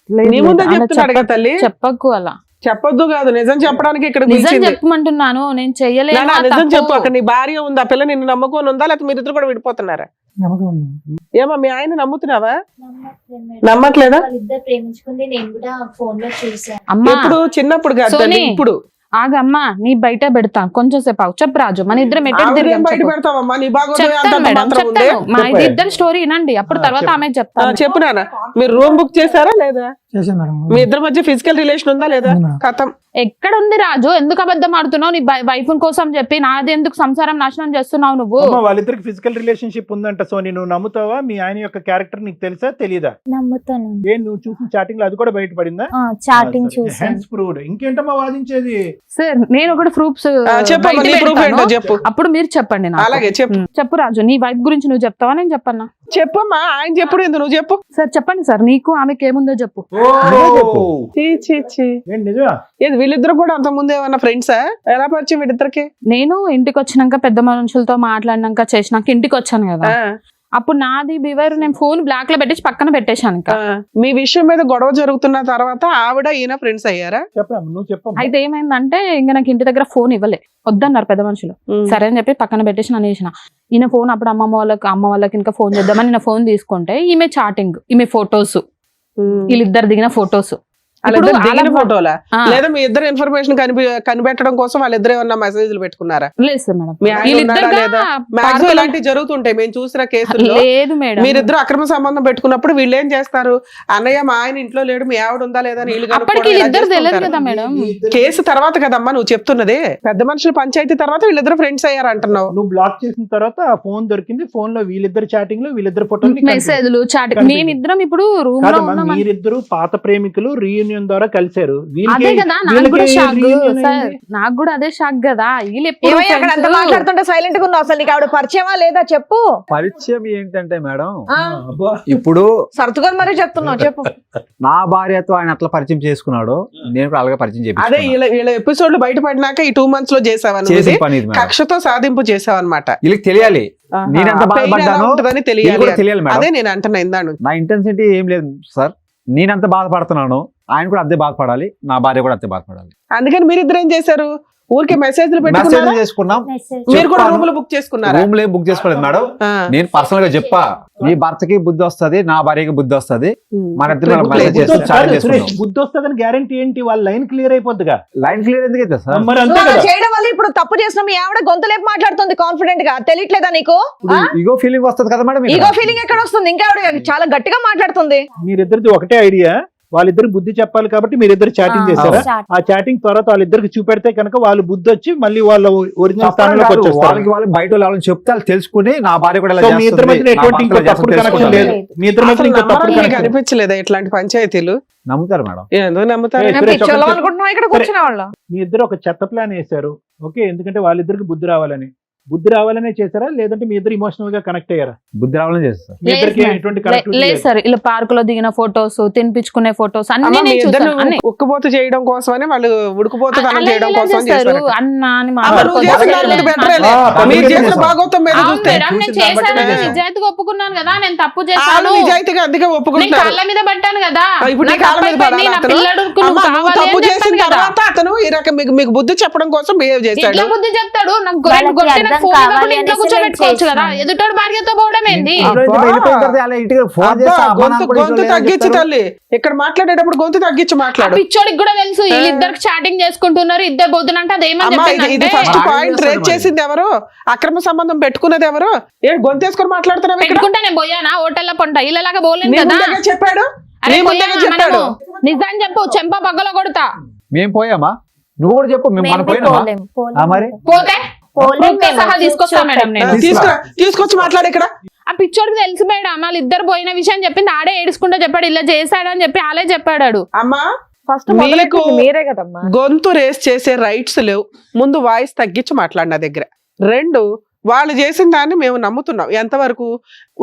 నీ ముందే చెప్తున్నాడు కదా తల్లి. చెప్పకు అలా. చెప్పొద్దు కాదు, నిజం చెప్పడానికి ఇక్కడ నిజం పిలిచింది. చెప్పమంటున్నాను, నేను చెయ్యలేదు. నాన్న, నిజం చెప్పు. అక్కడ నీ భార్య ఉంది, ఆ పిల్ల నిన్ను నమ్ముకొని ఉందా, లేకపోతే మీరిద్దరు కూడా విడిపోతున్నారా? ఏమో మీ ఆయన నమ్ముతున్నావా? నమ్మట్లేదా? వాళ్ళిద్దరు ప్రేమించుకుంది నేను కూడా ఫోన్ లో చూసాను. అమ్మా ఎప్పుడు? చిన్నప్పుడు కాదు తల్లి, సోనీ. ఇప్పుడు. ఆగమ్మా, నీ బయట పెడతా కొంచెం సేపు ఆగు. చెప్పు రాజు, మన ఇద్దరం ఎక్కడ ఆవిడేం తిరిగాం బయట చెప్పు. పెడతావమ్మా, నీ బాగోదు చెప్తాను అంతంత మేడం, మాత్రం ఉంది. చెప్తాను. మా ఇది ఇద్దరు స్టోరీ వినండి, అప్పుడు తర్వాత చెప్పు. ఆమె చెప్తాను. చెప్పు నాన్న, మీరు రూమ్ బుక్ చేశారా లేదా? మీ ఇద్దరి మధ్య ఫిజికల్ రిలేషన్ ఉందా లేదా? కథం. ఎక్కడ ఉంది రాజు? ఎందుకు అబద్ధం ఆడుతున్నావు? నీ వైఫ్ కోసం చెప్పి నాది ఎందుకు సంసారం నాశనం చేస్తున్నావు నువ్వు? అమ్మ, వాళ్ళిద్దరికి ఫిజికల్ రిలేషన్షిప్ ఉందంట. సో నువ్వు నమ్ముతావా? మీ ఆయన యొక్క క్యారెక్టర్ నీకు తెలుసా తెలీదా? నమ్ముతాను. ఏం నువ్వు చూసిన చాటింగ్ లో అది కూడా బయటపడిందా? చాటింగ్ చూసాను. Hence proved. ఇంకేంటమ్మా వాదించేది? సార్, నేను ఒకటి ప్రూఫ్స్ చెప్పమ్మా, నీ proof ఏంటో చెప్పు. అప్పుడు మీరు చెప్పండి నాకు. అలాగే చెప్పు. చెప్పు రాజు, నీ వైఫ్ గురించి నువ్వు చెప్తావా నేను చెప్పన్నా? చెప్పమ్మా, ఆయన చెప్పుడు ఎందుకు, నువ్వు చెప్పు. సార్ చెప్పండి సార్, నీకు ఆమెకి ఏముందో చెప్పు. చెప్పు. చీ చీ చీ. ఏంటి నిజమా? ఏది వీళ్ళిద్దరు కూడా అంత ముందు ఏమన్నా ఫ్రెండ్సా? ఎలా పరిచయం వీళ్ళిద్దరికి? నేను ఇంటికి వచ్చినాక పెద్ద మనుషులతో మాట్లాడినాక చేసినాక ఇంటికి వచ్చాను కదా, అప్పుడు నాది బివర్ నేను ఫోన్ బ్లాక్ లో పెట్టేసి పక్కన పెట్టేశాను. ఇంకా మీ విషయం మీద గొడవ జరుగుతున్న తర్వాత ఆవిడ ఈయన ఫ్రెండ్స్ అయ్యారా? చెప్పరా, నువ్వు చెప్పమ్మా. అయితే ఏమైందంటే ఇంకా నాకు ఇంటి దగ్గర ఫోన్ ఇవ్వలే, వద్దన్నారు పెద్ద మనుషులు. సరే అని చెప్పి పక్కన పెట్టేసి నన్ను వేసిన. ఈయన ఫోన్ అప్పుడు అమ్మ వాళ్ళకి ఇంకా ఫోన్ చేద్దామని నేను ఫోన్ తీసుకుంటే ఈమె చాటింగ్, ఈమె ఫొటోస్, వీళ్ళిద్దరు దిగిన ఫొటోస్. వాళ్ళిద్దరు దిగిన ఫోటోలా లేదా మీ ఇద్దరు ఇన్ఫర్మేషన్ కనిపెట్టడం కోసం వాళ్ళిద్దరు ఏమన్నా మెసేజ్లు పెట్టుకున్నారా? లేదు సార్ మేడం, మీ ఆయన ఉన్నాడా లేదా? మాక్సిమం ఇలాంటివి జరుగుతుంటాయి మేము చూసిన కేసుల్లో. లేదు మేడం, మీరిద్దరు అక్రమ సంబంధం పెట్టుకున్నప్పుడు వీళ్ళు ఏం చేస్తారు? అన్నయ్య మా ఆయన ఇంట్లో లేడు, మీ ఆవిడ ఉందా లేదా అని వీళ్ళు అప్పటికి కనుక్కోవడం ఇలా వీళ్ళిద్దరు తెలియదు చేసుకుంటారు. కదా మేడం. కేసు తర్వాత కదమ్మా నువ్వు చెప్తున్నది. పెద్ద మనుషుల పంచాయతీ తర్వాత వీళ్ళిద్దరు ఫ్రెండ్స్ అయ్యారు అంటున్నావు. నువ్వు బ్లాక్ చేసిన తర్వాత ఆ ఫోన్ దొరికింది. ఫోన్ లో వీళ్ళిద్దరు చాటింగ్ లో వీళ్ళిద్దరు ఫోటో మెసేజ్లు చాటింగ్. మేమిద్దరం ఇప్పుడు రూమ్ లో ఉన్నాం. మీరిద్దరు పాత ప్రేమికులు రీయూనియన్ రీయూనియన్ ద్వారా కలిశారు. అదే కదా నాకు కూడా షాక్ reunion సార్, అయింది? నాకు కూడా అదే షాక్ కదా. వీళ్ళు ఎప్పుడు ఏమయ్య అక్కడ అంత friends? మాట్లాడుతుంటే సైలెంట్ గా ఉన్నావు, అసలు నీకు ఆవిడ పరిచయమా లేదా చెప్పు. పరిచయం ఏంటంటే మేడం, ఆ, అబ్బా. ఇప్పుడు సర్దుకొని మరీ చెప్తున్నావు, చెప్పు. నా భార్యతో ఆయన అట్లా పరిచయం చేసుకున్నాడు, నేను కూడా అలాగే పరిచయం అదే చేపించుకున్నా. వీళ్ళ ఎపిసోడ్లు బయటపడినాక ఈ 2 months లో చేసావని చేసిన పని ఇది మేడం. కక్షతో సాధింపు చేసావన్నమాట. వీళ్ళకి తెలియాలి నేనెంత బాధపడ్డానో, ఉంటుందని వీళ్ళకి తెలియాలి కూడా తెలియాలి మేడం. అదే నేను అంటున్నా ఇందా నుంచి. నా ఇంటెన్సిటీ ఏం లేదు సార్, నేనెంత బాధపడుతున్నాను ఆయన కూడా అంతే బాధపడాలి, నా భార్య కూడా అంతే బాధపడాలి. అందుకని మీరిద్దరు ఏం చేశారు, ఊరికే మెసేజ్లు మెసేజ్ పెట్టుకున్నారా? చేసుకున్నాం, మెసేజ్ మీరు కూడా చెప్పాను. రూములు బుక్ చేసుకున్నారా? రూమ్ లో బుక్ చేసుకోలేదు మేడం. ఆ. నేను పర్సనల్ గా చెప్పా, నీ భర్తకి బుద్ధి వస్తది, నా భార్యకి బుద్ధి వస్తది, మన ఇద్దరు బుక్ మెసేజ్ లేదు. చేస్తాం, బుద్ధి చాట్ వస్తుంది, సురేష్, చేసుకుంటాం. బుద్ధి వస్తుందని గ్యారంటీ ఏంటి? వాళ్ళ లైన్ క్లియర్ అయిపోద్దిగా. లైన్ క్లియర్ ఎందుకు అయితే సార్? మరి అంతే నువ్వు అలా కదా. చేయడం వల్ల ఇప్పుడు తప్పు చేసిన మీ ఆవిడ గొంతులేపు మాట్లాడుతుంది కాన్ఫిడెంట్ గా, తెలియట్లేదా నీకు? ఇగో ఫీలింగ్ వస్తది కదా మేడం. ఈగో ఫీలింగ్ ఎక్కడ వస్తుంది? ఇంకా ఆవిడ చాలా గట్టిగా మాట్లాడుతుంది. మీరిద్దరిది ఒకటే ఐడియా, వాళ్ళిద్దరు బుద్ధి చెప్పాలి కాబట్టి మీరిద్దరు చాటింగ్ చేశారా? ఆ చాటింగ్ తర్వాత వాళ్ళిద్దరికి చూపెడితే కనుక వాళ్ళు బుద్ధి వచ్చి మళ్ళీ వాళ్ళ ఒరిజినల్ స్థానంలోకి వచ్చేస్తారు. వాళ్ళకి వాళ్ళు బయట వాళ్ళని చెప్తే వాళ్ళు తెలుసుకుని నా భార్య కూడా ఇలా సో మీ ఇద్దరి చేస్తుంది, మధ్య నా ఎటువంటి భర్త ఇంకో ఇలా తప్పుడు చేస్తుంది కనెక్షన్ లేదు. తెలుసుకుంటారు. మీ ఇద్దరి మధ్య అసలు ఇంకో తప్పుడు నమ్మడానికి కనెక్షన్ లేదు. అనిపించలేదా ఇట్లాంటి పంచాయతీలు? నమ్ముతారు మేడం. ఎందుకు నమ్ముతారు? ఏ, నేను సురేష్, పిచ్చోళ్ళం ఒకటి- అనుకుంటున్నావు ఇక్కడ కూర్చున్న వాళ్ళ. మీ ఇద్దరు ఒక చెత్త ప్లాన్ వేశారు, ఓకే, ఎందుకంటే వాళ్ళిద్దరికి బుద్ధి రావాలని. బుద్ధి రావాలనే చేశారా, లేదంటే మీ ఇద్దరు ఇమోషనల్ గా కనెక్ట్ అయ్యారా? బుద్ధి రావాలని చేస్తారు. మీ ఇద్దరికి లేదు ఎటువంటి లే- కనెక్ట్ లేదు సార్, ఇలా పార్క్ లో దిగిన ఫొటోస్, తినిపించుకునే ఫొటోస్ అన్ని అమ్మ, మీ నేను ఇద్దరు చూసాను. అన్ని. ఉక్కుపోతు చేయడం కోసమని వాళ్ళు ఉడుకుపోతుదనం అలా చేయడం ఎలా కోసం చేస్తారు? చేస్తారు. అన్న అని అమ్మ, నువ్వు చేసిన దాని మీద better లే. ఆ, మీరు చేసిన చేశాను. భాగవతం మీద అవును చూస్తే మేడం, నేను చూసిన దాన్ని బట్టి చేశానని చేశాను. నిజాయితీగా ఒప్పుకున్నాను కదా, నేను తప్పు వాళ్ళు చేశాను, నిజాయితీగా అందుకే నేను ఒప్పుకుంటారు. కాళ్ళ మీద పట్టాను కదా, ఇప్పుడు నీ నాకు కాళ్ళ మీద తప్పైపోయింది, పడాలా నా అతను? పిల్లడుకు అమ్మ, నువ్వు నువ్వు కావాలి తప్పు అని చేసిన చెప్పాను కదా. తర్వాత అతను ఈ రకం మీకు బుద్ధి చెప్పడం కోసం బిహేవ్ చేశాడు. ఇట్లా బుద్ధి చెప్తాడు, నాకు వాళ్ళకి కొట్టిన అర్థం ఫోన్ కావాలి ఇవ్వకుండా ఇంట్లో అనేసి కూర్చోబెట్టుకోవచ్చు నేను కదా, చేస్తున్నాను. ఎదుటోడు భార్యతో పోవడం ఏంది? ఇంట్లో నుంచి వెళ్ళిపోయిన తర్వాత అలా ఇంటికి ఫోన్ అబ్బా, చేస్తే అమ్మ నాన్న గొంతు కూడా ఇంట్లో గొంతు లేరని తగ్గించి చెప్తారు. తల్లి, ఇక్కడ మాట్లాడేటప్పుడు గొంతు తగ్గించి ఆ మాట్లాడు. పిచ్చోడికి కూడా తెలుసు వీళ్ళిద్దరికి చాటింగ్ చేసుకుంటున్నారు, ఇద్దరు బొద్దునంటే అదేమని అమ్మా, ఇది చెప్పిందంటే ఫస్ట్ ఆడ పాయింట్ చేస్తాడు రేట్ మరి. చేసింది ఎవరు? అక్రమ సంబంధం పెట్టుకున్నది ఎవరు? ఏ గొంతేసుకొని మాట్లాడుతున్నావు ఇక్కడ? పెట్టుకుంటే నేను పోయానా హోటల్లో పొంట ఇళ్ళలాగా పోలేను నీ కదా. ముందుగా చెప్పాడు, అరే నీ ముందుగా పోయామా చెప్పాడు. మనము? నిజం చెప్పు, చెంప పగ్గలో కొడతా. మేము పోయామా? నువ్వు కూడా చెప్పు, మేము మనం పోయినామా? ఆ, మరి? పోతే proof తో సహా తీసుకొస్తా మేడం నేను. తీసుకొచ్చి మాట్లాడు ఇక్కడ. ఆ పిచ్చోడికి తెలుసు మేడం, వాళ్ళు ఇద్దరు పోయిన విషయం చెప్పింది ఆడే ఏడుచుకుంటా చెప్పాడు, ఇలా చేశాడని చెప్పి ఆలే చెప్పాడు. అమ్మా, ఫస్ట్ మీకు మీరే కదమ్మా. గొంతు రేస్ చేసే రైట్స్ లేవు. ముందు వాయిస్ తగ్గించి మాట్లాడిన దగ్గర. 2, వాళ్ళు చేసిన దాన్ని మేము నమ్ముతున్నాం. ఎంతవరకు?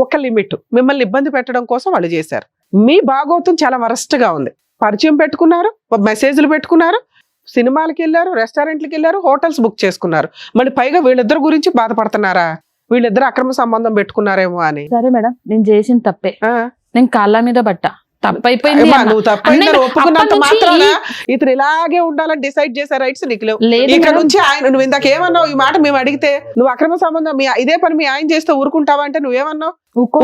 ఒక లిమిట్. మిమ్మల్ని ఇబ్బంది పెట్టడం కోసం వాళ్ళు చేశారు. మీ భాగోతం చాలా వరస్ట్ గా ఉంది. పరిచయం పెట్టుకున్నారు, మెసేజ్లు పెట్టుకున్నారు, సినిమాలకి వెళ్ళారు, రెస్టారెంట్లకి వెళ్ళారు, హోటల్స్ బుక్ చేసుకున్నారు. మళ్ళీ పైగా వీళ్ళిద్దరు గురించి బాధపడుతున్నారా? వీళ్ళిద్దరు అక్రమ సంబంధం పెట్టుకున్నారేమో అని. సరే మేడం, నేను చేసిన తప్పే, ఆ, నేను కాళ్ళ మీద పట్టా, తప్పైపోయింది అమ్మా, అన్న. నువ్వు తప్పైందని అన్నీ ఒప్పుకున్నంత అప్పటి నుంచి మాత్రాన ఇతను ఇలాగే ఉండాలని డిసైడ్ చేసే రైట్స్ నీకు లేవు. లేదు ఇక్కడ మేడం. నుంచి ఆయన, నువ్వు ఇందాక ఏమన్నావు? ఈ మాట మేము అడిగితే నువ్వు అక్రమ సంబంధం ఇదే పని మీ ఆయన చేస్తే ఊరుకుంటావా అంటే నువ్వేమన్నావు?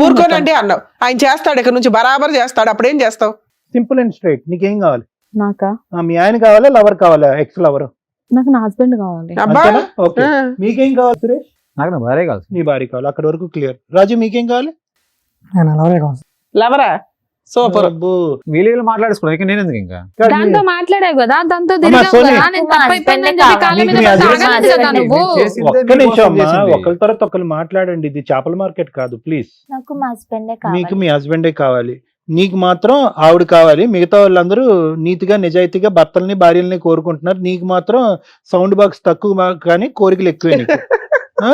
ఊరుకోనండి అన్నావు. ఆయన చేస్తాడు, ఇక్కడ నుంచి బరాబర్ చేస్తాడు. అప్పుడేం చేస్తావు? Simple and straight. నీకేం కావాలి? నాకా? మీ ఆయన కావాలా, లవర్ కావాలా? Ex lover? నాకు నా హస్బెండ్ కావాలి. అబ్బా, ఓకే. ఆ, మీకేం కావాలి సురేష్? నాకు నా భార్య కాదు. నీ భార్య కావాలి, అక్కడ వరకు క్లియర్. రాజు మీకేం కావాలి? లవరా? సూపర్. అబ్బో. వీళ్ళు మాట్లాడుకున్నాను, ఇక నేను ఎందుకు ఇంకా? దాంతో మాట్లాడావు కదా, దాంతో అమ్మా, తిరిగావు సోని. కదా, నేను తప్పైపోయిందని చెప్పి కాళ్ళ మీద నీకు పడ్డా, మీ ఆగలేదు కదా నువ్వు. చేసిందే ఒక్క మీ నిమిషం కోసం అమ్మా, చేసింది. ఒకరి తర్వాత ఒకరు మాట్లాడండి. ఇది చేపల మార్కెట్ కాదు, ప్లీజ్. నాకు మా హస్బెండే మీకు కావాలి. మీ హస్బెండే కావాలి, నీకు మాత్రం ఆవిడ కావాలి. మిగతా వాళ్ళందరూ నీతిగా నిజాయితీగా భర్తల్ని భార్యల్ని కోరుకుంటున్నారు. నీకు మాత్రం సౌండ్ బాక్స్ తక్కువ కానీ కోరికలు ఎక్కువే నీకు. ఆ?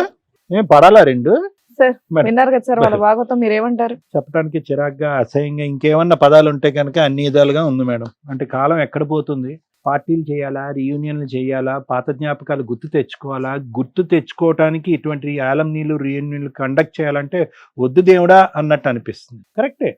ఏం పడాలా 2? Sir madam. విన్నారు కదా సార్ వాళ్ళ భాగవతం, మీరేమంటారు? చెప్పడానికి చిరాగ్గా, అసహ్యంగా, ఇంకేమన్నా పదాలు ఉంటే కనుక అన్ని విధాలుగా ఉంది మేడం. అంటే కాలం ఎక్కడ పోతుంది? పార్టీలు చేయాలా, రీయూనియన్లు చేయాలా, పాత జ్ఞాపకాలు గుర్తు తెచ్చుకోవాలా? గుర్తు తెచ్చుకోవటానికి ఇటువంటి యాలమ్నీలు రీయూనియన్లు కండక్ట్ చేయాలంటే వద్దు దేవుడా అన్నట్టు అనిపిస్తుంది. కరెక్టే,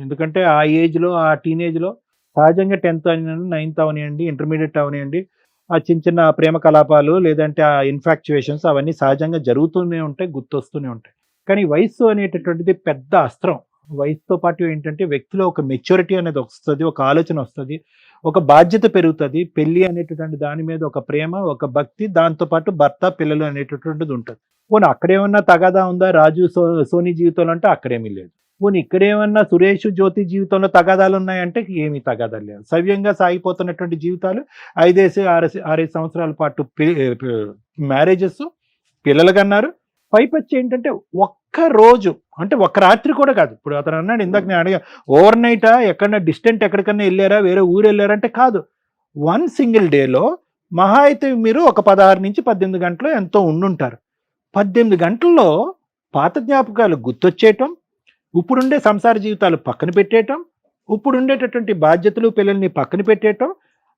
ఎందుకంటే ఆ ఏజ్లో, ఆ టీనేజ్లో సహజంగా 10th అవనివ్వండి, 9th అవనివ్వండి, ఇంటర్మీడియట్ అవనివ్వండి, ఆ చిన్న చిన్న ప్రేమ కలాపాలు లేదంటే ఆ ఇన్ఫాక్చుయేషన్స్ అవన్నీ సహజంగా జరుగుతూనే ఉంటాయి, గుర్తొస్తూనే ఉంటాయి. కానీ వయస్సు అనేటటువంటిది పెద్ద అస్త్రం. వయసుతో పాటు ఏంటంటే వ్యక్తిలో ఒక మెచ్యూరిటీ అనేది వస్తుంది, ఒక ఆలోచన వస్తుంది, ఒక బాధ్యత పెరుగుతుంది. పెళ్లి అనేటటువంటి దాని మీద ఒక ప్రేమ, ఒక భక్తి, దాంతోపాటు భర్త, పిల్లలు అనేటటువంటిది ఉంటుంది. పోనీ అక్కడేమన్నా తగాదా ఉందా రాజు సోనీ జీవితంలో అంటే అక్కడేమీ లేదు. పోనీ ఇక్కడేమన్నా సురేష్ జ్యోతి జీవితంలో తగాదాలు ఉన్నాయంటే ఏమీ తగాదాలు లేవు. సవ్యంగా సాగిపోతున్నటువంటి జీవితాలు 5-6 సంవత్సరాల పాటు మ్యారేజెస్, పిల్లలు కన్నారు, పైపచ్చి ఏంటంటే ఒక్క రోజు అంటే ఒక్క రాత్రి కూడా కాదు. ఇప్పుడు అతను అన్నాడు ఇందాక నేను అడిగా, ఓవర్ నైటా ఎక్కడన్నా డిస్టెంట్ ఎక్కడికన్నా వెళ్ళారా, వేరే ఊరు వెళ్ళారంటే కాదు. 1 సింగిల్ డేలో మహా అయితే మీరు ఒక 16 నుంచి 18 గంటలు ఎంతో ఉండుంటారు. 18 గంటల్లో పాత జ్ఞాపకాలు గుర్తొచ్చేయటం, ఇప్పుడుండే సంసార జీవితాలు పక్కన పెట్టేయటం, ఇప్పుడుండేటటువంటి బాధ్యతలు పిల్లల్ని పక్కన పెట్టేయటం,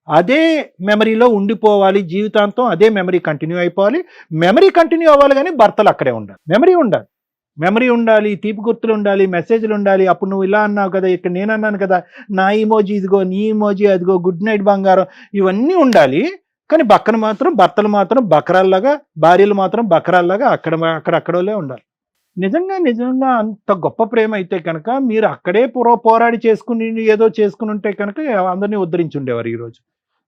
అదే మెమరీలో ఉండిపోవాలి జీవితాంతం, అదే మెమరీ కంటిన్యూ అయిపోవాలి. మెమరీ కంటిన్యూ అవ్వాలి కానీ భర్తలు అక్కడే ఉండాలి. మెమరీ ఉండాలి, తీపి గుర్తులు ఉండాలి, మెసేజ్లు ఉండాలి. అప్పుడు నువ్వు ఇలా అన్నావు కదా, ఇక్కడ నేను అన్నాను కదా, నా ఇమోజీ ఇదిగో, నీ ఇమోజీ అదిగో, గుడ్ నైట్ బంగారం, ఇవన్నీ ఉండాలి. కానీ పక్కన మాత్రం భర్తలు మాత్రం బకరాల్లాగా, భార్యలు మాత్రం బకరాల్లాగా అక్కడోళ్ళే ఉండాలి. నిజంగా అంత గొప్ప ప్రేమ అయితే కనుక మీరు అక్కడే పోరాడి చేసుకుని ఏదో చేసుకుని ఉంటే కనుక అందరినీ ఉద్ధరించి ఉండేవారు. ఈరోజు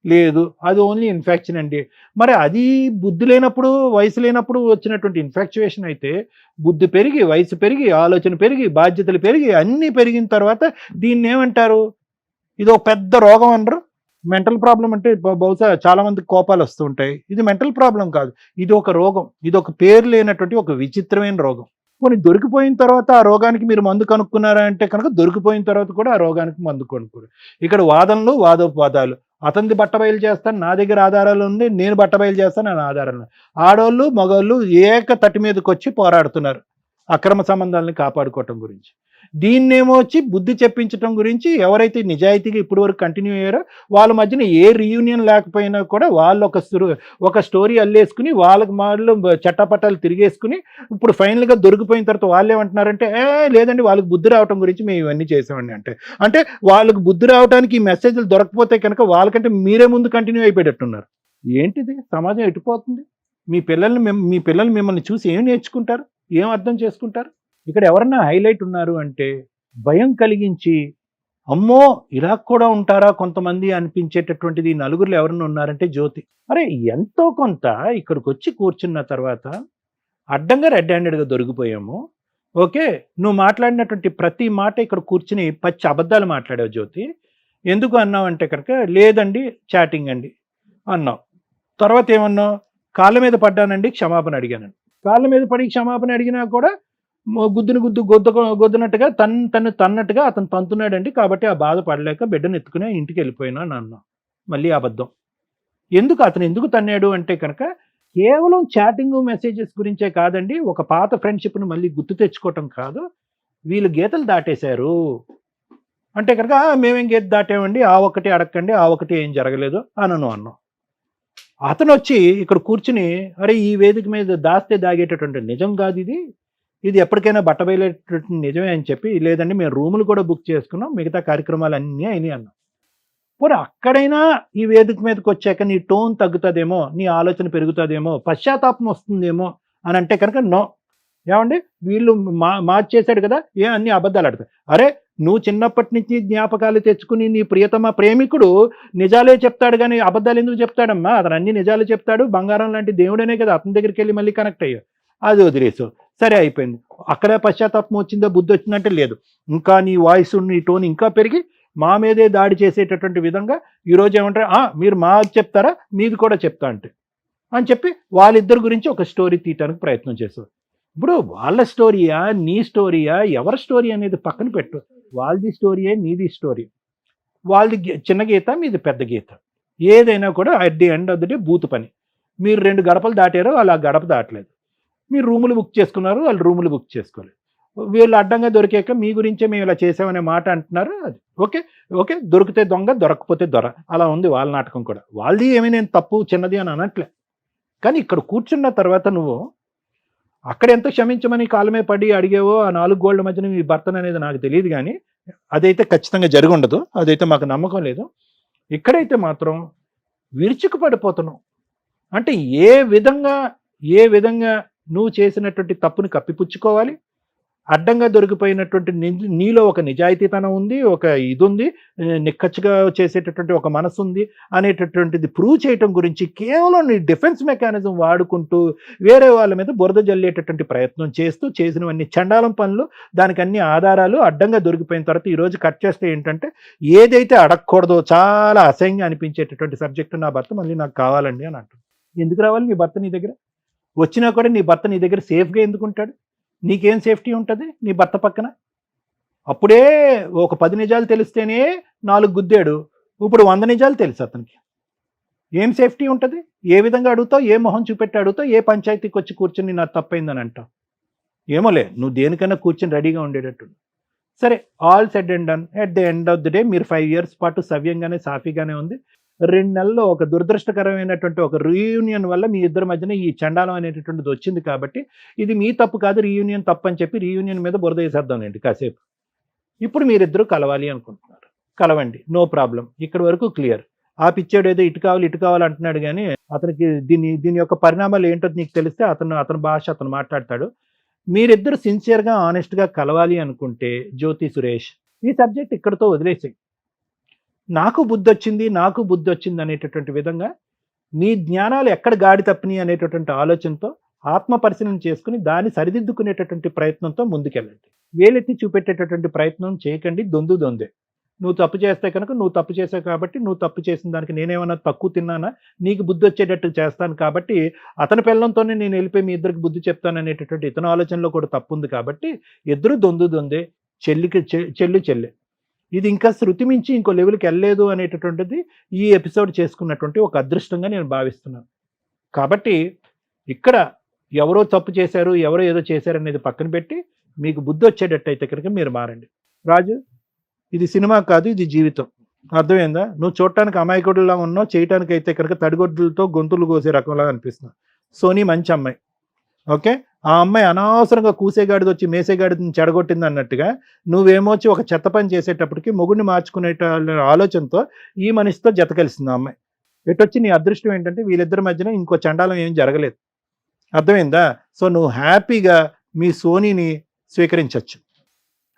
లేదు, అది ఓన్లీ ఇన్ఫెక్షన్ అండి. మరి అది బుద్ధి లేనప్పుడు, వయసు లేనప్పుడు వచ్చినటువంటి ఇన్ఫెక్చువేషన్ అయితే, బుద్ధి పెరిగి, వయసు పెరిగి, ఆలోచన పెరిగి, బాధ్యతలు పెరిగి, అన్నీ పెరిగిన తర్వాత దీన్ని ఏమంటారు? ఇది ఒక పెద్ద రోగం అనరు. మెంటల్ ప్రాబ్లం అంటే బహుశా చాలా మందికి కోపాలు వస్తూ ఉంటాయి. ఇది మెంటల్ ప్రాబ్లం కాదు, ఇది ఒక రోగం. ఇది ఒక పేరు లేనటువంటి ఒక విచిత్రమైన రోగం. కొన్ని దొరికిపోయిన తర్వాత ఆ రోగానికి మీరు మందు కనుక్కున్నారా అంటే కనుక దొరికిపోయిన తర్వాత కూడా ఆ రోగానికి మందు కొనుక్కోరు. ఇక్కడ వాదనలు, వాదోపవాదాలు. అతనిది బట్టబయలు చేస్తాను, నా దగ్గర ఆధారాలు ఉంది, నేను బట్టబయలు చేస్తాను, నా ఆధారాలు. ఆడోళ్ళు మగోళ్ళు ఏక తట్టి మీదకి వచ్చి పోరాడుతున్నారు అక్రమ సంబంధాలను కాపాడుకోవటం గురించి. దీన్నేమో వచ్చి బుద్ధి చెప్పించడం గురించి ఎవరైతే నిజాయితీగా ఇప్పటి వరకు కంటిన్యూ అయ్యారో వాళ్ళ మధ్యన ఏ రీయూనియన్ లేకపోయినా కూడా వాళ్ళు ఒక స్టోరీ అల్లేసుకుని వాళ్ళకి వాళ్ళు చట్టపట్టాలు తిరిగేసుకుని ఇప్పుడు ఫైనల్గా దొరికిపోయిన తర్వాత వాళ్ళు ఏమంటున్నారంటే, లేదండి వాళ్ళకి బుద్ధి రావటం గురించి మేము ఇవన్నీ చేసామండి. అంటే వాళ్ళకి బుద్ధి రావడానికి ఈ మెసేజ్లు దొరకపోతే కనుక వాళ్ళకంటే మీరే ముందు కంటిన్యూ అయిపోయేటట్టున్నారు. ఏంటిది? సమాజం ఎటుపోతుంది? మీ పిల్లలు మిమ్మల్ని చూసి ఏం నేర్చుకుంటారు, ఏం అర్థం చేసుకుంటారు? ఇక్కడ ఎవరన్నా హైలైట్ ఉన్నారు అంటే భయం కలిగించి, అమ్మో ఇలా కూడా ఉంటారా కొంతమంది అనిపించేటటువంటిది నలుగురిలో ఎవరన్నా ఉన్నారంటే జ్యోతి. అరే ఎంతో కొంత ఇక్కడికి వచ్చి కూర్చున్న తర్వాత అడ్డంగా రెడ్ హ్యాండెడ్గా దొరికిపోయాము. ఓకే, నువ్వు మాట్లాడినటువంటి ప్రతి మాట ఇక్కడ కూర్చుని పచ్చి అబద్ధాలు మాట్లాడావు జ్యోతి. ఎందుకు అన్నావు అంటే కనుక, లేదండి చాటింగ్ అండి అన్నావు. తర్వాత ఏమన్నావు? కాళ్ళ మీద పడ్డానండి, క్షమాపణ అడిగానండి. కాళ్ళ మీద పడి క్షమాపణ అడిగినా కూడా గొద్దునట్టుగా తన్నట్టుగా అతను తంతున్నాడండి, కాబట్టి ఆ బాధ పడలేక బిడ్డను ఎత్తుకుని ఇంటికి వెళ్ళిపోయినా అన్నా. మళ్ళీ అబద్ధం. అతను ఎందుకు తన్నాడు అంటే కనుక కేవలం చాటింగ్ మెసేజెస్ గురించే కాదండి, ఒక పాత ఫ్రెండ్షిప్ను మళ్ళీ గుర్తు తెచ్చుకోవటం కాదు, వీళ్ళు గీతలు దాటేశారు అంటే కనుక మేమేం గీత దాటామండి, ఆ ఒకటి అడగండి, ఆ ఒకటి ఏం జరగలేదు అన్నాం. అతను వచ్చి ఇక్కడ కూర్చుని, అరే ఈ వేదిక మీద దాస్తే దాగేటటువంటి నిజం కాదు ఇది ఎప్పటికైనా బట్టబయలేటటువంటి నిజమే అని చెప్పి, లేదండి మేము రూములు కూడా బుక్ చేసుకున్నాం, మిగతా కార్యక్రమాలు అన్నీ అయినాయి అన్నాం. పోనీ అక్కడైనా ఈ వేదిక మీదకి వచ్చాక నీ టోన్ తగ్గుతుందేమో, నీ ఆలోచన పెరుగుతుందేమో, పశ్చాత్తాపం వస్తుందేమో అని అంటే కనుక నో. ఏమండి వీళ్ళు మార్చేశాడు కదా, అన్ని అబద్ధాలు ఆడతాయి. అరే నువ్వు చిన్నప్పటి నుంచి జ్ఞాపకాలు తెచ్చుకుని నీ ప్రియతమ ప్రేమికుడు నిజాలే చెప్తాడు కానీ అబద్ధాలు ఎందుకు చెప్తాడమ్మా? అతను అన్ని నిజాలు చెప్తాడు, బంగారం లాంటి దేవుడనే కదా, అతని దగ్గరికి వెళ్ళి మళ్ళీ కనెక్ట్ అయ్యావు, అది వదిలేసు, సరే అయిపోయింది. అక్కడే పశ్చాత్తాపం వచ్చిందో, బుద్ధి వచ్చిందంటే లేదు. ఇంకా నీ వాయిస్, నీ టోన్ ఇంకా పెరిగి మా మీదే దాడి చేసేటటువంటి విధంగా ఈరోజు ఏమంటారు, మీరు మాకు చెప్తారా, మీది కూడా చెప్తా అని చెప్పి వాళ్ళిద్దరి గురించి ఒక స్టోరీ తీయటానికి ప్రయత్నం చేశారు. ఇప్పుడు వాళ్ళ స్టోరీయా, నీ స్టోరీయా, ఎవరి స్టోరీ అనేది పక్కన పెట్టు. వాళ్ళది స్టోరీయే, నీది స్టోరీ. వాళ్ళది చిన్న గీత, మీది పెద్ద గీత. ఏదైనా కూడా at the end of the day booth పని. మీరు 2 గడపలు దాటారు, వాళ్ళు ఆ గడప దాటలేదు. మీరు రూములు బుక్ చేసుకున్నారు, వాళ్ళు రూములు బుక్ చేసుకోలేదు. వీళ్ళు అడ్డంగా దొరికాక మీ గురించే మేము ఇలా చేసామనే మాట అంటున్నారు. అది ఓకే, దొరికితే దొంగ, దొరకకపోతే దొర, అలా ఉంది వాళ్ళ నాటకం కూడా. వాళ్ళది ఏమీ నేను తప్పు చిన్నది అని అనట్లే. కానీ ఇక్కడ కూర్చున్న తర్వాత నువ్వు అక్కడ ఎంత క్షమించమని కాలమే పడి అడిగేవో ఆ 4 గోళ్ల మధ్యన మీ భర్తను అనేది నాకు తెలియదు, కానీ అదైతే ఖచ్చితంగా జరిగి ఉండదు, అదైతే మాకు నమ్మకం లేదు. ఇక్కడైతే మాత్రం విరుచుకు పడిపోతున్నావు. అంటే ఏ విధంగా నువ్వు చేసినటువంటి తప్పుని కప్పిపుచ్చుకోవాలి, అడ్డంగా దొరికిపోయినటువంటి నీలో ఒక నిజాయితీతనం ఉంది, ఒక ఇది ఉంది, నిక్కచ్చిగా చేసేటటువంటి ఒక మనసు ఉంది అనేటటువంటిది ప్రూవ్ చేయటం గురించి కేవలం నీ డిఫెన్స్ మెకానిజం వాడుకుంటూ వేరే వాళ్ళ మీద బురద జల్లేటటువంటి ప్రయత్నం చేస్తూ చేసినవన్నీ చండాలం పనులు, దానికి అన్ని ఆధారాలు అడ్డంగా దొరికిపోయిన తర్వాత ఈరోజు కట్ చేస్తే ఏంటంటే, ఏదైతే అడగకూడదో చాలా అసహ్యంగా అనిపించేటటువంటి సబ్జెక్టు నా భర్త మళ్ళీ నాకు కావాలండి అని అంటుంది. ఎందుకు రావాలి నీ భర్త నీ దగ్గర? వచ్చినా కూడా నీ భర్త నీ దగ్గర సేఫ్గా ఎందుకుంటాడు? నీకేం సేఫ్టీ ఉంటుంది నీ భర్త పక్కన? అప్పుడే ఒక 10 నిజాలు తెలిస్తేనే 4 గుద్దాడు, ఇప్పుడు 100 నిజాలు తెలుసు అతనికి. ఏం సేఫ్టీ ఉంటుంది? ఏ విధంగా అడుగుతావు? ఏ మొహం చూపెట్టి అడుగుతావు? ఏ పంచాయతీకి వచ్చి కూర్చొని నాకు తప్పైందని అంటావు? ఏమోలే, నువ్వు దేనికైనా కూర్చొని రెడీగా ఉండేటట్టు. సరే, all said and done. At the end of the day మీరు 5 years పాటు సవ్యంగానే సాఫీగానే ఉంది. 2 నెలల్లో ఒక దురదృష్టకరమైనటువంటి ఒక రీయూనియన్ వల్ల మీ ఇద్దరి మధ్యన ఈ చండాలం అనేటటువంటిది వచ్చింది కాబట్టి ఇది మీ తప్పు కాదు, రీయూనియన్ తప్పు అని చెప్పి రీయూనియన్ మీద బురద వేసేద్దామండి కాసేపు. ఇప్పుడు మీరిద్దరూ కలవాలి అనుకుంటున్నారు, కలవండి, నో ప్రాబ్లం. ఇక్కడ వరకు క్లియర్. ఆ పిచ్చాడు ఏదో ఇటు కావాలి అంటున్నాడు, కానీ అతనికి దీని యొక్క పరిణామాలు ఏంటో నీకు తెలిస్తే అతని భాష అతను మాట్లాడతాడు. మీరిద్దరు సిన్సియర్గా ఆనెస్ట్గా కలవాలి అనుకుంటే జ్యోతి సురేష్ ఈ సబ్జెక్ట్ ఇక్కడితో వదిలేసాయి. నాకు బుద్ధి వచ్చింది అనేటటువంటి విధంగా మీ జ్ఞానాలు ఎక్కడ గాడి తప్పినాయి అనేటటువంటి ఆలోచనతో ఆత్మ పరిశీలన చేసుకుని దాన్ని సరిదిద్దుకునేటటువంటి ప్రయత్నంతో ముందుకెళ్ళండి. వేలెత్తి చూపెట్టేటటువంటి ప్రయత్నం చేయకండి. దొందే. నువ్వు తప్పు చేస్తే కనుక నువ్వు తప్పు చేసావు కాబట్టి, నువ్వు తప్పు చేసిన దానికి నేనేమన్నా తక్కువ తిన్నానా, నీకు బుద్ధి వచ్చేటట్టు చేస్తాను కాబట్టి అతని పిల్లలతోనే నేను వెళ్ళిపోయి మీ ఇద్దరికి బుద్ధి చెప్తాను అనేటటువంటి ఇతని ఆలోచనలో కూడా తప్పు ఉంది కాబట్టి ఇద్దరు దొందే, చెల్లె. ఇది ఇంకా శృతి మించి ఇంకో లెవెల్కి వెళ్ళలేదు అనేటటువంటిది ఈ ఎపిసోడ్ చేసుకున్నటువంటి ఒక అదృష్టంగా నేను భావిస్తున్నాను. కాబట్టి ఇక్కడ ఎవరో తప్పు చేశారు, ఎవరో ఏదో చేశారు అనేది పక్కన పెట్టి మీకు బుద్ధి వచ్చేటట్టయితే కనుక మీరు మారండి. రాజు, ఇది సినిమా కాదు, ఇది జీవితం. అర్థమైందా? నువ్వు చూడటానికి అమాయకుడిలా ఉన్నావు, చేయటానికి అయితే కనుక తడిగొడ్లతో గొంతులు కోసే రకంలా అనిపిస్తున్నావు. సోనీ మంచి అమ్మాయి, ఓకే. ఆ అమ్మాయి అనవసరంగా కూసేగాడిది వచ్చి మేసేగాడిని చెడగొట్టింది అన్నట్టుగా నువ్వేమోచ్చి ఒక చెత్త పని చేసేటప్పటికి మొగుడిని మార్చుకునే ఆలోచనతో ఈ మనిషితో జత కలిసింది ఆ అమ్మాయి. ఎటొచ్చి నీ అదృష్టం ఏంటంటే వీళ్ళిద్దరి మధ్యన ఇంకో చండాలం ఏం జరగలేదు. అర్థమైందా? సో నువ్వు హ్యాపీగా మీ సోనీని స్వీకరించవచ్చు.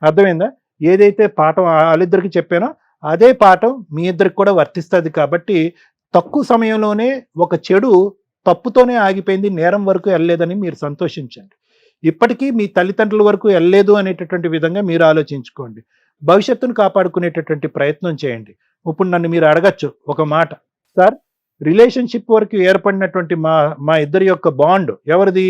అర్థమైందా? ఏదైతే పాఠం వాళ్ళిద్దరికి చెప్పానో అదే పాఠం మీ ఇద్దరికి కూడా వర్తిస్తుంది. కాబట్టి తక్కువ సమయంలోనే ఒక చెడు తప్పుతోనే ఆగిపోయింది, నేరం వరకు వెళ్ళలేదని మీరు సంతోషించండి. ఇప్పటికీ మీ తల్లిదండ్రుల వరకు వెళ్ళలేదు అనేటటువంటి విధంగా మీరు ఆలోచించుకోండి. భవిష్యత్తును కాపాడుకునేటటువంటి ప్రయత్నం చేయండి. ఇప్పుడు నన్ను మీరు అడగచ్చు ఒక మాట, సార్ రిలేషన్షిప్ వరకు ఏర్పడినటువంటి మా ఇద్దరి యొక్క బాండ్ ఎవరిది?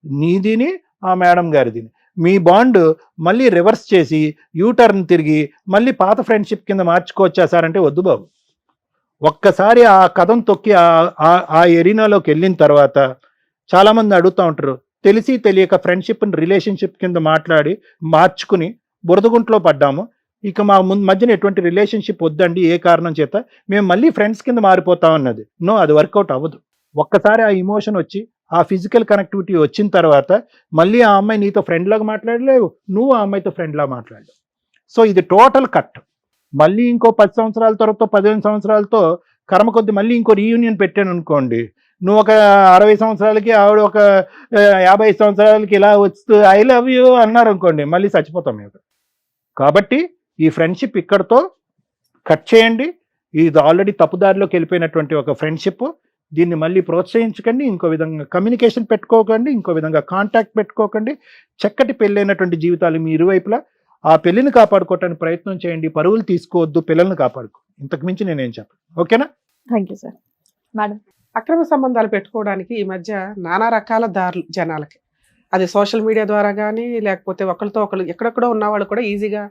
నీదిని ఆ మేడం గారిది. మీ బాండ్ మళ్ళీ రివర్స్ చేసి యూటర్న్ తిరిగి మళ్ళీ పాత ఫ్రెండ్షిప్ కింద మార్చుకోవచ్చా సార్ అంటే వద్దు బాబు. ఒక్కసారి ఆ కథం తొక్కి ఆ ఎరీనాలోకి వెళ్ళిన తర్వాత చాలామంది అడుగుతూ ఉంటారు, తెలిసి తెలియక ఫ్రెండ్షిప్ని రిలేషన్షిప్ కింద మార్చుకుని బురదగుంట్లో పడ్డాము, ఇక మా మధ్యన ఎటువంటి రిలేషన్షిప్ వద్దండి ఏ కారణం చేత, మేము మళ్ళీ ఫ్రెండ్స్ కింద మారిపోతాం అన్నది. నో, అది వర్కౌట్ అవ్వదు. ఒక్కసారి ఆ ఇమోషన్ వచ్చి ఆ ఫిజికల్ కనెక్టివిటీ వచ్చిన తర్వాత మళ్ళీ ఆ అమ్మాయి నీతో ఫ్రెండ్ లాగా మాట్లాడలేవు, నువ్వు ఆ అమ్మాయితో ఫ్రెండ్ లాగా మాట్లాడలేవు. సో ఇది టోటల్ కట్. మళ్ళీ ఇంకో 10 సంవత్సరాల తర్వాత 15 సంవత్సరాలతో కర్మ కొద్ది మళ్ళీ ఇంకో రీయూనియన్ పెట్టాను అనుకోండి, నువ్వు ఒక 60 సంవత్సరాలకి ఆవిడ ఒక 50 సంవత్సరాలకి ఇలా వస్తూ ఐ లవ్ యూ అన్నారు అనుకోండి, మళ్ళీ చచ్చిపోతాం మేము. కాబట్టి ఈ ఫ్రెండ్షిప్ ఇక్కడతో కట్ చేయండి. ఇది ఆల్రెడీ తప్పుదారిలోకి వెళ్ళిపోయినటువంటి ఒక ఫ్రెండ్షిప్. దీన్ని మళ్ళీ ప్రోత్సహించకండి, ఇంకో విధంగా కమ్యూనికేషన్ పెట్టుకోకండి, ఇంకో విధంగా కాంటాక్ట్ పెట్టుకోకండి. చక్కటి పెళ్ళైనటువంటి జీవితాలు మీ ఇరువైపులా. ఆ పెళ్ళిని కాపాడుకోవటానికి ప్రయత్నం చేయండి, పరువులు తీసుకోవద్దు, పిల్లల్ని కాపాడుకో. ఇంతకు మించి నేనేం చెప్పను. ఓకేనా? Thank you sir. మేడం, అక్రమ సంబంధాలు పెట్టుకోవడానికి ఈ మధ్య నానా రకాల దారులు జనాలకి, అది సోషల్ మీడియా ద్వారా కానీ లేకపోతే ఒకరితో ఒకరు ఎక్కడెక్కడో ఉన్నవాళ్ళు కూడా ఈజీగా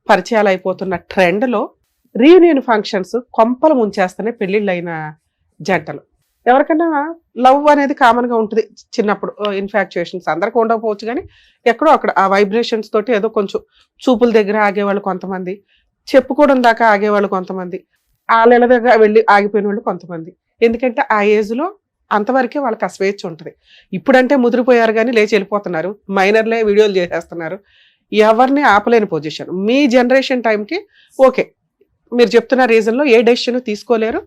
పరిచయాలు అయిపోతున్న ట్రెండ్లో రీయూనియన్ ఫంక్షన్స్ కొంపలు ముంచేస్తున్నాయి పెళ్ళిళ్ళు అయిన జంటలు. ఎవరికైనా లవ్ అనేది కామన్గా ఉంటుంది చిన్నప్పుడు, ఇన్ఫాక్చుయేషన్స్ అందరికీ ఉండకపోవచ్చు కానీ ఎక్కడో అక్కడ ఆ వైబ్రేషన్స్ తోటి ఏదో కొంచెం చూపుల దగ్గర ఆగేవాళ్ళు కొంతమంది, చెప్పుకోవడం దాకా ఆగేవాళ్ళు కొంతమంది, వాళ్ళ దగ్గర వెళ్ళి ఆగిపోయిన వాళ్ళు కొంతమంది. ఎందుకంటే ఆ ఏజ్లో అంతవరకే వాళ్ళకి ఆ స్వేచ్ఛ ఉంటుంది. ఇప్పుడంటే ముదిరిపోయారు కానీ లేచి వెళ్ళిపోతున్నారు, మైనర్లే వీడియోలు చేసేస్తున్నారు, ఎవరిని ఆపలేని పొజిషన్. మీ జనరేషన్ టైంకి ఓకే, మీరు చెప్తున్న రీజన్లో ఏ డెసిషన్ తీసుకోలేరు,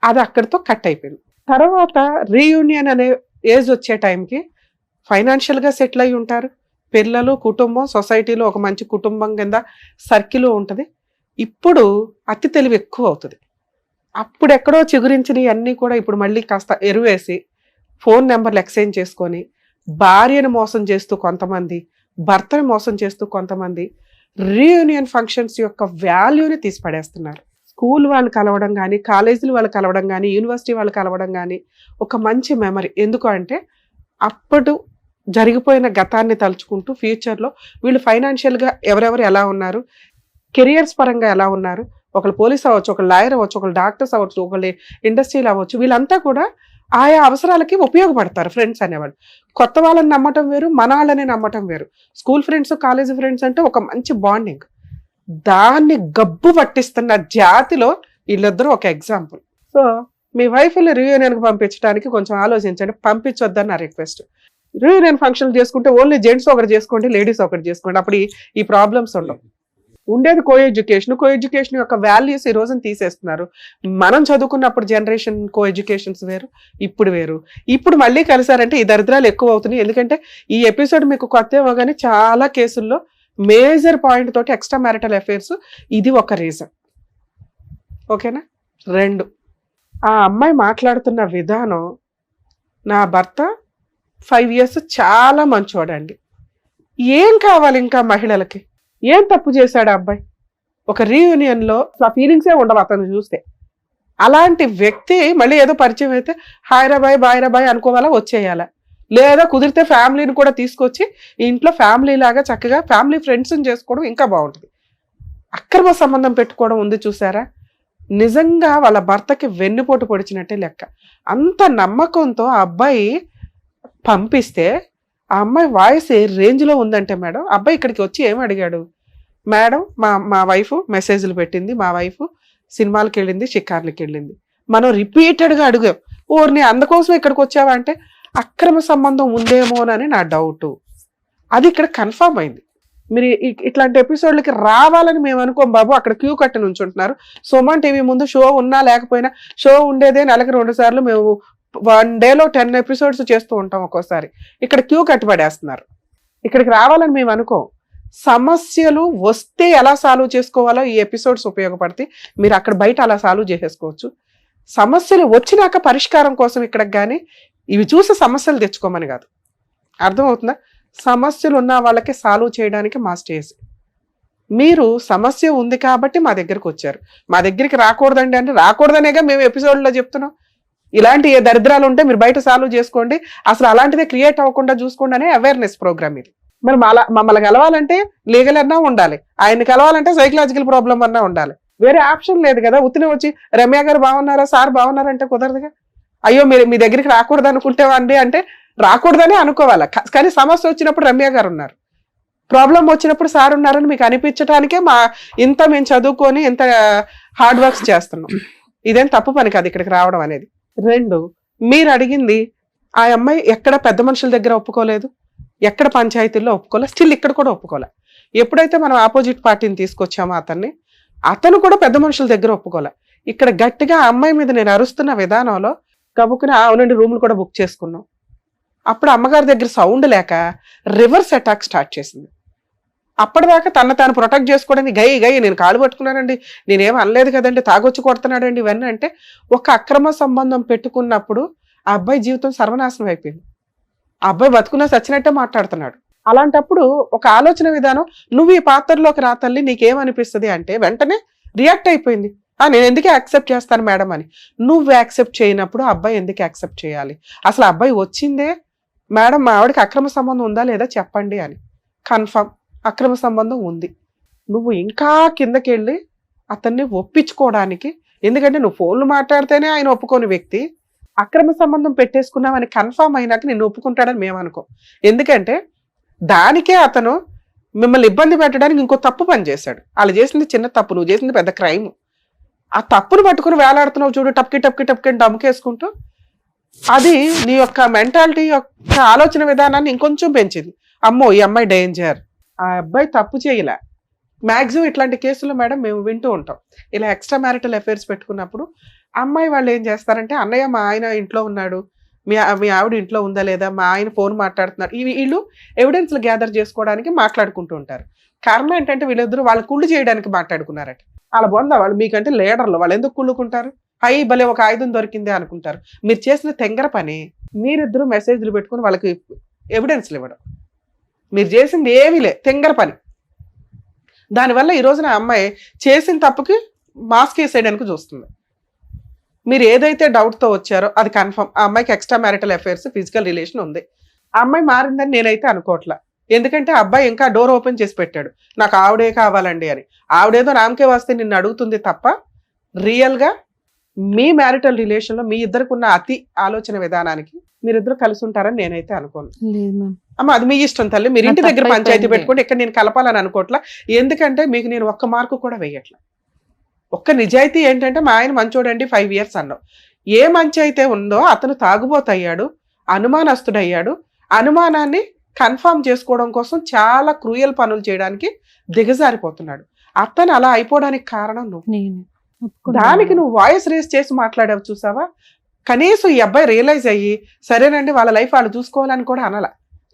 అది అక్కడితో కట్ అయిపోయింది. తర్వాత రీయూనియన్ అనే ఏజ్ వచ్చే టైంకి ఫైనాన్షియల్గా సెటిల్ అయి ఉంటారు, పిల్లలు, కుటుంబం, సొసైటీలో ఒక మంచి కుటుంబం కింద సర్కిల్ ఉంటుంది. ఇప్పుడు అతి తెలివి ఎక్కువ అవుతుంది. అప్పుడు ఎక్కడో చిగురించినవి అన్నీ కూడా ఇప్పుడు మళ్ళీ కాస్త ఎరువేసి ఫోన్ నెంబర్లు ఎక్స్చేంజ్ చేసుకొని భార్యను మోసం చేస్తూ కొంతమంది, భర్తను మోసం చేస్తూ కొంతమంది రీయూనియన్ ఫంక్షన్స్ యొక్క వాల్యూని తీసి పడేస్తున్నారు. స్కూల్ వాళ్ళు కలవడం కానీ, కాలేజీలు వాళ్ళు కలవడం కానీ, యూనివర్సిటీ వాళ్ళు కలవడం కానీ ఒక మంచి మెమరీ. ఎందుకు అంటే అప్పుడు జరిగిపోయిన గతాన్ని తలుచుకుంటూ ఫ్యూచర్లో వీళ్ళు ఫైనాన్షియల్గా ఎవరెవరు ఎలా ఉన్నారు, కెరియర్స్ పరంగా ఎలా ఉన్నారు, ఒకళ్ళు పోలీస్ అవ్వచ్చు, ఒకళ్ళు లాయర్ అవ్వచ్చు, ఒకళ్ళు డాక్టర్స్ అవ్వచ్చు, ఒకళ్ళు ఇండస్ట్రీలో అవ్వచ్చు, వీళ్ళంతా కూడా ఆయా అవసరాలకి ఉపయోగపడతారు ఫ్రెండ్స్ అనేవాళ్ళు. కొత్త వాళ్ళని నమ్మటం వేరు, మన వాళ్ళని నమ్మటం వేరు. స్కూల్ ఫ్రెండ్స్, కాలేజీ ఫ్రెండ్స్ అంటే ఒక మంచి బాండింగ్. దాన్ని గబ్బు పట్టిస్తున్న జాతిలో వీళ్ళిద్దరూ ఒక ఎగ్జాంపుల్. సో మీ వైఫ్ని రీయూనియన్కి పంపించడానికి కొంచెం ఆలోచించండి. పంపించొద్దని నా రిక్వెస్ట్. రీయూనియన్ ఫంక్షన్లు చేసుకుంటే ఓన్లీ జెంట్స్ ఒకటి చేసుకోండి, లేడీస్ ఒకటి చేసుకోండి. అప్పుడు ఈ ప్రాబ్లమ్స్ ఉండవు. ఉండేది కో ఎడ్యుకేషన్ యొక్క వాల్యూస్ ఈ రోజున తీసేస్తున్నారు. మనం చదువుకున్నప్పుడు జనరేషన్ కో ఎడ్యుకేషన్స్ వేరు, ఇప్పుడు వేరు. ఇప్పుడు మళ్ళీ కలిసారంటే ఈ దరిద్రాలు ఎక్కువ అవుతున్నాయి. ఎందుకంటే ఈ ఎపిసోడ్ మీకు కొత్త ఏమో కానీ చాలా కేసుల్లో మేజర్ పాయింట్ తోటి ఎక్స్ట్రా మ్యారిటల్ అఫైర్స్ ఇది ఒక రీజన్. ఓకేనా? 2, ఆ అమ్మాయి మాట్లాడుతున్న విధానం, నా భర్త 5 years చాలా మంచోడండి, ఏం కావాలి ఇంకా మహిళలకి, ఏం తప్పు చేశాడు ఆ అబ్బాయి? ఒక రీయూనియన్లో ఆ ఫీలింగ్సే ఉండవు అతను చూస్తే. అలాంటి వ్యక్తి మళ్ళీ ఏదో పరిచయం అయితే హాయరాబాయ్ బాయ్ అనుకోవాలా, వచ్చేయాలా? లేదా కుదిరితే ఫ్యామిలీని కూడా తీసుకొచ్చి ఇంట్లో ఫ్యామిలీ లాగా చక్కగా ఫ్యామిలీ ఫ్రెండ్స్ని చేసుకోవడం ఇంకా బాగుంటుంది. అక్రమ సంబంధం పెట్టుకోవడం ఉంది చూసారా, నిజంగా వాళ్ళ భర్తకి వెన్నుపోటు పొడిచినట్టే లెక్క. అంత నమ్మకంతో ఆ అబ్బాయి పంపిస్తే ఆ అమ్మాయి వాయిస్ ఏ రేంజ్లో ఉందంటే మేడం, అబ్బాయి ఇక్కడికి వచ్చి ఏమి అడిగాడు, మేడం మా వైఫ్ మెసేజ్లు పెట్టింది, మా వైఫ్ సినిమాలకు వెళ్ళింది, షికార్లకి వెళ్ళింది. మనం రిపీటెడ్గా అడిగాం, ఓర్ని అందుకోసం ఇక్కడికి వచ్చావా అంటే అక్రమ సంబంధం ఉందేమోనని నా డౌటు. అది ఇక్కడ కన్ఫర్మ్ అయింది. మీరు ఇట్లాంటి ఎపిసోడ్లకి రావాలని మేము అనుకోం బాబు. అక్కడ క్యూ కట్టి నుంచుంటున్నారు. సుమన్ టీవీ ముందు షో ఉన్నా లేకపోయినా, షో ఉండేదే నెలకి 2 సార్లు, మేము 1 dayలో 10 episodes చేస్తూ ఉంటాం ఒక్కోసారి. ఇక్కడ క్యూ కట్టిపడేస్తున్నారు. ఇక్కడికి రావాలని మేము అనుకోం. సమస్యలు వస్తే ఎలా సాల్వ్ చేసుకోవాలో ఈ ఎపిసోడ్స్ ఉపయోగపడితే మీరు అక్కడ బయట అలా సాల్వ్ చేసేసుకోవచ్చు. సమస్యలు వచ్చినాక పరిష్కారం కోసం ఇక్కడికి కానీ ఇవి చూసి సమస్యలు తెచ్చుకోమని కాదు. అర్థమవుతుందా? సమస్యలు ఉన్న వాళ్ళకి సాల్వ్ చేయడానికి మా స్టేజ్. మీరు సమస్య ఉంది కాబట్టి మా దగ్గరికి వచ్చారు. మా దగ్గరికి రాకూడదండి అంటే రాకూడదనేగా మేము ఎపిసోడ్లో చెప్తున్నాం. ఇలాంటి ఏ దరిద్రాలు ఉంటే మీరు బయట సాల్వ్ చేసుకోండి, అసలు అలాంటిదే క్రియేట్ అవ్వకుండా చూసుకోండి అనే అవేర్నెస్ ప్రోగ్రామ్ ఇది. మరి మమ్మల్ని కలవాలంటే లీగల్ అన్నా ఉండాలి, ఆయన కలవాలంటే సైకలాజికల్ ప్రాబ్లం అన్నా ఉండాలి. వేరే ఆప్షన్ లేదు కదా. ఉత్తినే వచ్చి రమ్య గారు బాగున్నారా, సార్ బాగున్నారంటే కుదరదుగా. అయ్యో మీరు మీ దగ్గరికి రాకూడదు అనుకుంటేవండి అంటే రాకూడదనే అనుకోవాలి. కానీ సమస్య వచ్చినప్పుడు రమ్య గారు ఉన్నారు, ప్రాబ్లం వచ్చినప్పుడు సార్ ఉన్నారని మీకు అనిపించడానికే ఇంత మేము చదువుకొని ఇంత హార్డ్ వర్క్స్ చేస్తున్నాం. ఇదేం తప్పు పని కాదు ఇక్కడికి రావడం అనేది. 2, మీరు అడిగింది ఆ అమ్మాయి ఎక్కడ పెద్ద మనుషుల దగ్గర ఒప్పుకోలేదు, ఎక్కడ పంచాయతీల్లో ఒప్పుకోలే, స్టిల్ ఇక్కడ కూడా ఒప్పుకోలే. ఎప్పుడైతే మనం ఆపోజిట్ పార్టీని తీసుకొచ్చామో అతను కూడా పెద్ద మనుషుల దగ్గర ఒప్పుకోలే. ఇక్కడ గట్టిగా ఆ అమ్మాయి మీద నేను అరుస్తున్న విధానంలో కబుక్కుని అవునండి రూములు కూడా బుక్ చేసుకున్నాం. అప్పుడు అమ్మగారి దగ్గర సౌండ్ లేక రివర్స్ అటాక్ స్టార్ట్ చేసింది. అప్పటిదాకా తాను ప్రొటెక్ట్ చేసుకోవడానికి గై నేను కాలు పట్టుకున్నానండి, నేనేం అనలేదు కదండి, తాగొచ్చి కొడుతున్నాడండి ఇవన్నీ అంటే, ఒక అక్రమ సంబంధం పెట్టుకున్నప్పుడు ఆ అబ్బాయి జీవితం సర్వనాశనం అయిపోయింది. ఆ అబ్బాయి బతుకున్నా చచ్చినట్టే మాట్లాడుతున్నాడు. అలాంటప్పుడు ఒక ఆలోచన విధానం, నువ్వు ఈ పాత్రలోకి రా తల్లి నీకేమనిపిస్తుంది అంటే వెంటనే రియాక్ట్ అయిపోయింది. నేను ఎందుకు యాక్సెప్ట్ చేస్తాను మేడం అని. నువ్వు యాక్సెప్ట్ చేయనప్పుడు అబ్బాయి ఎందుకు యాక్సెప్ట్ చేయాలి? అసలు అబ్బాయి వచ్చిందే మేడం మా ఆవిడకి అక్రమ సంబంధం ఉందా లేదా చెప్పండి అని. కన్ఫర్మ్ అక్రమ సంబంధం ఉంది. నువ్వు ఇంకా కిందకి వెళ్ళి అతన్ని ఒప్పించుకోవడానికి, ఎందుకంటే నువ్వు ఫోన్లు మాట్లాడితేనే ఆయన ఒప్పుకోని వ్యక్తి, అక్రమ సంబంధం పెట్టేసుకున్నావని కన్ఫర్మ్ అయినాక నిన్ను ఒప్పుకుంటాడని మేము అనుకో. ఎందుకంటే దానికే అతను మిమ్మల్ని ఇబ్బంది పెట్టడానికి ఇంకో తప్పు పని చేశాడు. వాళ్ళు చేసింది చిన్న తప్పు, నువ్వు చేసింది పెద్ద క్రైమ్. ఆ తప్పును పట్టుకుని వేలాడుతున్నావు చూడు, టప్కి డమ్కేసుకుంటూ. అది నీ యొక్క మెంటాలిటీ యొక్క ఆలోచన విధానాన్ని ఇంకొంచెం పెంచింది. అమ్మో ఈ అమ్మాయి డేంజర్, ఆ అబ్బాయి తప్పు చేయలే. మ్యాక్సిమం ఇట్లాంటి కేసులు మేడం మేము వింటూ ఉంటాం. ఇలా ఎక్స్ట్రా మ్యారిటల్ అఫైర్స్ పెట్టుకున్నప్పుడు అమ్మాయి వాళ్ళు ఏం చేస్తారంటే, అన్నయ్య మా ఆయన ఇంట్లో ఉన్నాడు, మీ ఆవిడ ఇంట్లో ఉందా లేదా, మా ఆయన ఫోన్ మాట్లాడుతున్నారు, వీళ్ళు ఎవిడెన్స్లు గ్యాదర్ చేసుకోవడానికి మాట్లాడుకుంటూ ఉంటారు. కారణం ఏంటంటే వీళ్ళిద్దరూ వాళ్ళ కుళ్ళు చేయడానికి మాట్లాడుకున్నారట. వాళ్ళ బొంద వాళ్ళు మీకంటే లీడర్లు, వాళ్ళు ఎందుకు కుళ్ళుకుంటారు? హై భలే ఒక ఆయుధం దొరికిందే అనుకుంటారు. మీరు చేసిన తెంగర పని, మీరిద్దరూ మెసేజ్లు పెట్టుకుని వాళ్ళకి ఎవిడెన్స్లు ఇవ్వడం, మీరు చేసింది ఏమీ లే, తెంగర పని. దానివల్ల ఈ రోజున అమ్మాయి చేసిన తప్పుకి మాస్క్ వేసేయడానికి చూస్తుంది. మీరు ఏదైతే డౌట్తో వచ్చారో అది కన్ఫర్మ్, ఆ అమ్మాయికి extra marital affairs physical relation ఉంది. ఆ అమ్మాయి మారిందని నేనైతే అనుకోవట్లా. ఎందుకంటే ఆ అబ్బాయి ఇంకా డోర్ ఓపెన్ చేసి పెట్టాడు, నాకు ఆవిడే కావాలండి అని. ఆవిడేదో నామకే వస్తే నిన్ను అడుగుతుంది తప్ప రియల్గా మీ మ్యారిటల్ రిలేషన్లో మీ ఇద్దరికి ఉన్న అతి ఆలోచన విధానానికి మీరిద్దరు కలిసి ఉంటారని నేనైతే అనుకోను. లేదు మ్యామ్. అమ్మ అది మీ ఇష్టం తల్లి, మీరు ఇంటి దగ్గర పంచాయతీ పెట్టుకోండి. ఇక్కడ నేను కలపాలని అనుకోవట్లా. ఎందుకంటే మీకు నేను ఒక్క మార్కు కూడా వేయట్లా. ఒక్క నిజాయితీ ఏంటంటే మా ఆయన మంచోడండి 5 years అన్నావు. ఏ మంచి అయితే ఉందో అతను తాగుబోతయ్యాడు, అనుమానస్తుడయ్యాడు. అనుమానాన్ని కన్ఫర్మ్ చేసుకోవడం కోసం చాలా క్రూయల్ పనులు చేయడానికి దిగజారిపోతున్నాడు. అతను అలా అయిపోవడానికి కారణం నువ్వు. దానికి నువ్వు వాయిస్ రేస్ చేసి మాట్లాడావు చూసావా. కనీసం ఈ అబ్బాయి రియలైజ్ అయ్యి సరేనండి వాళ్ళ లైఫ్ వాళ్ళు చూసుకోవాలని కూడా అనాల.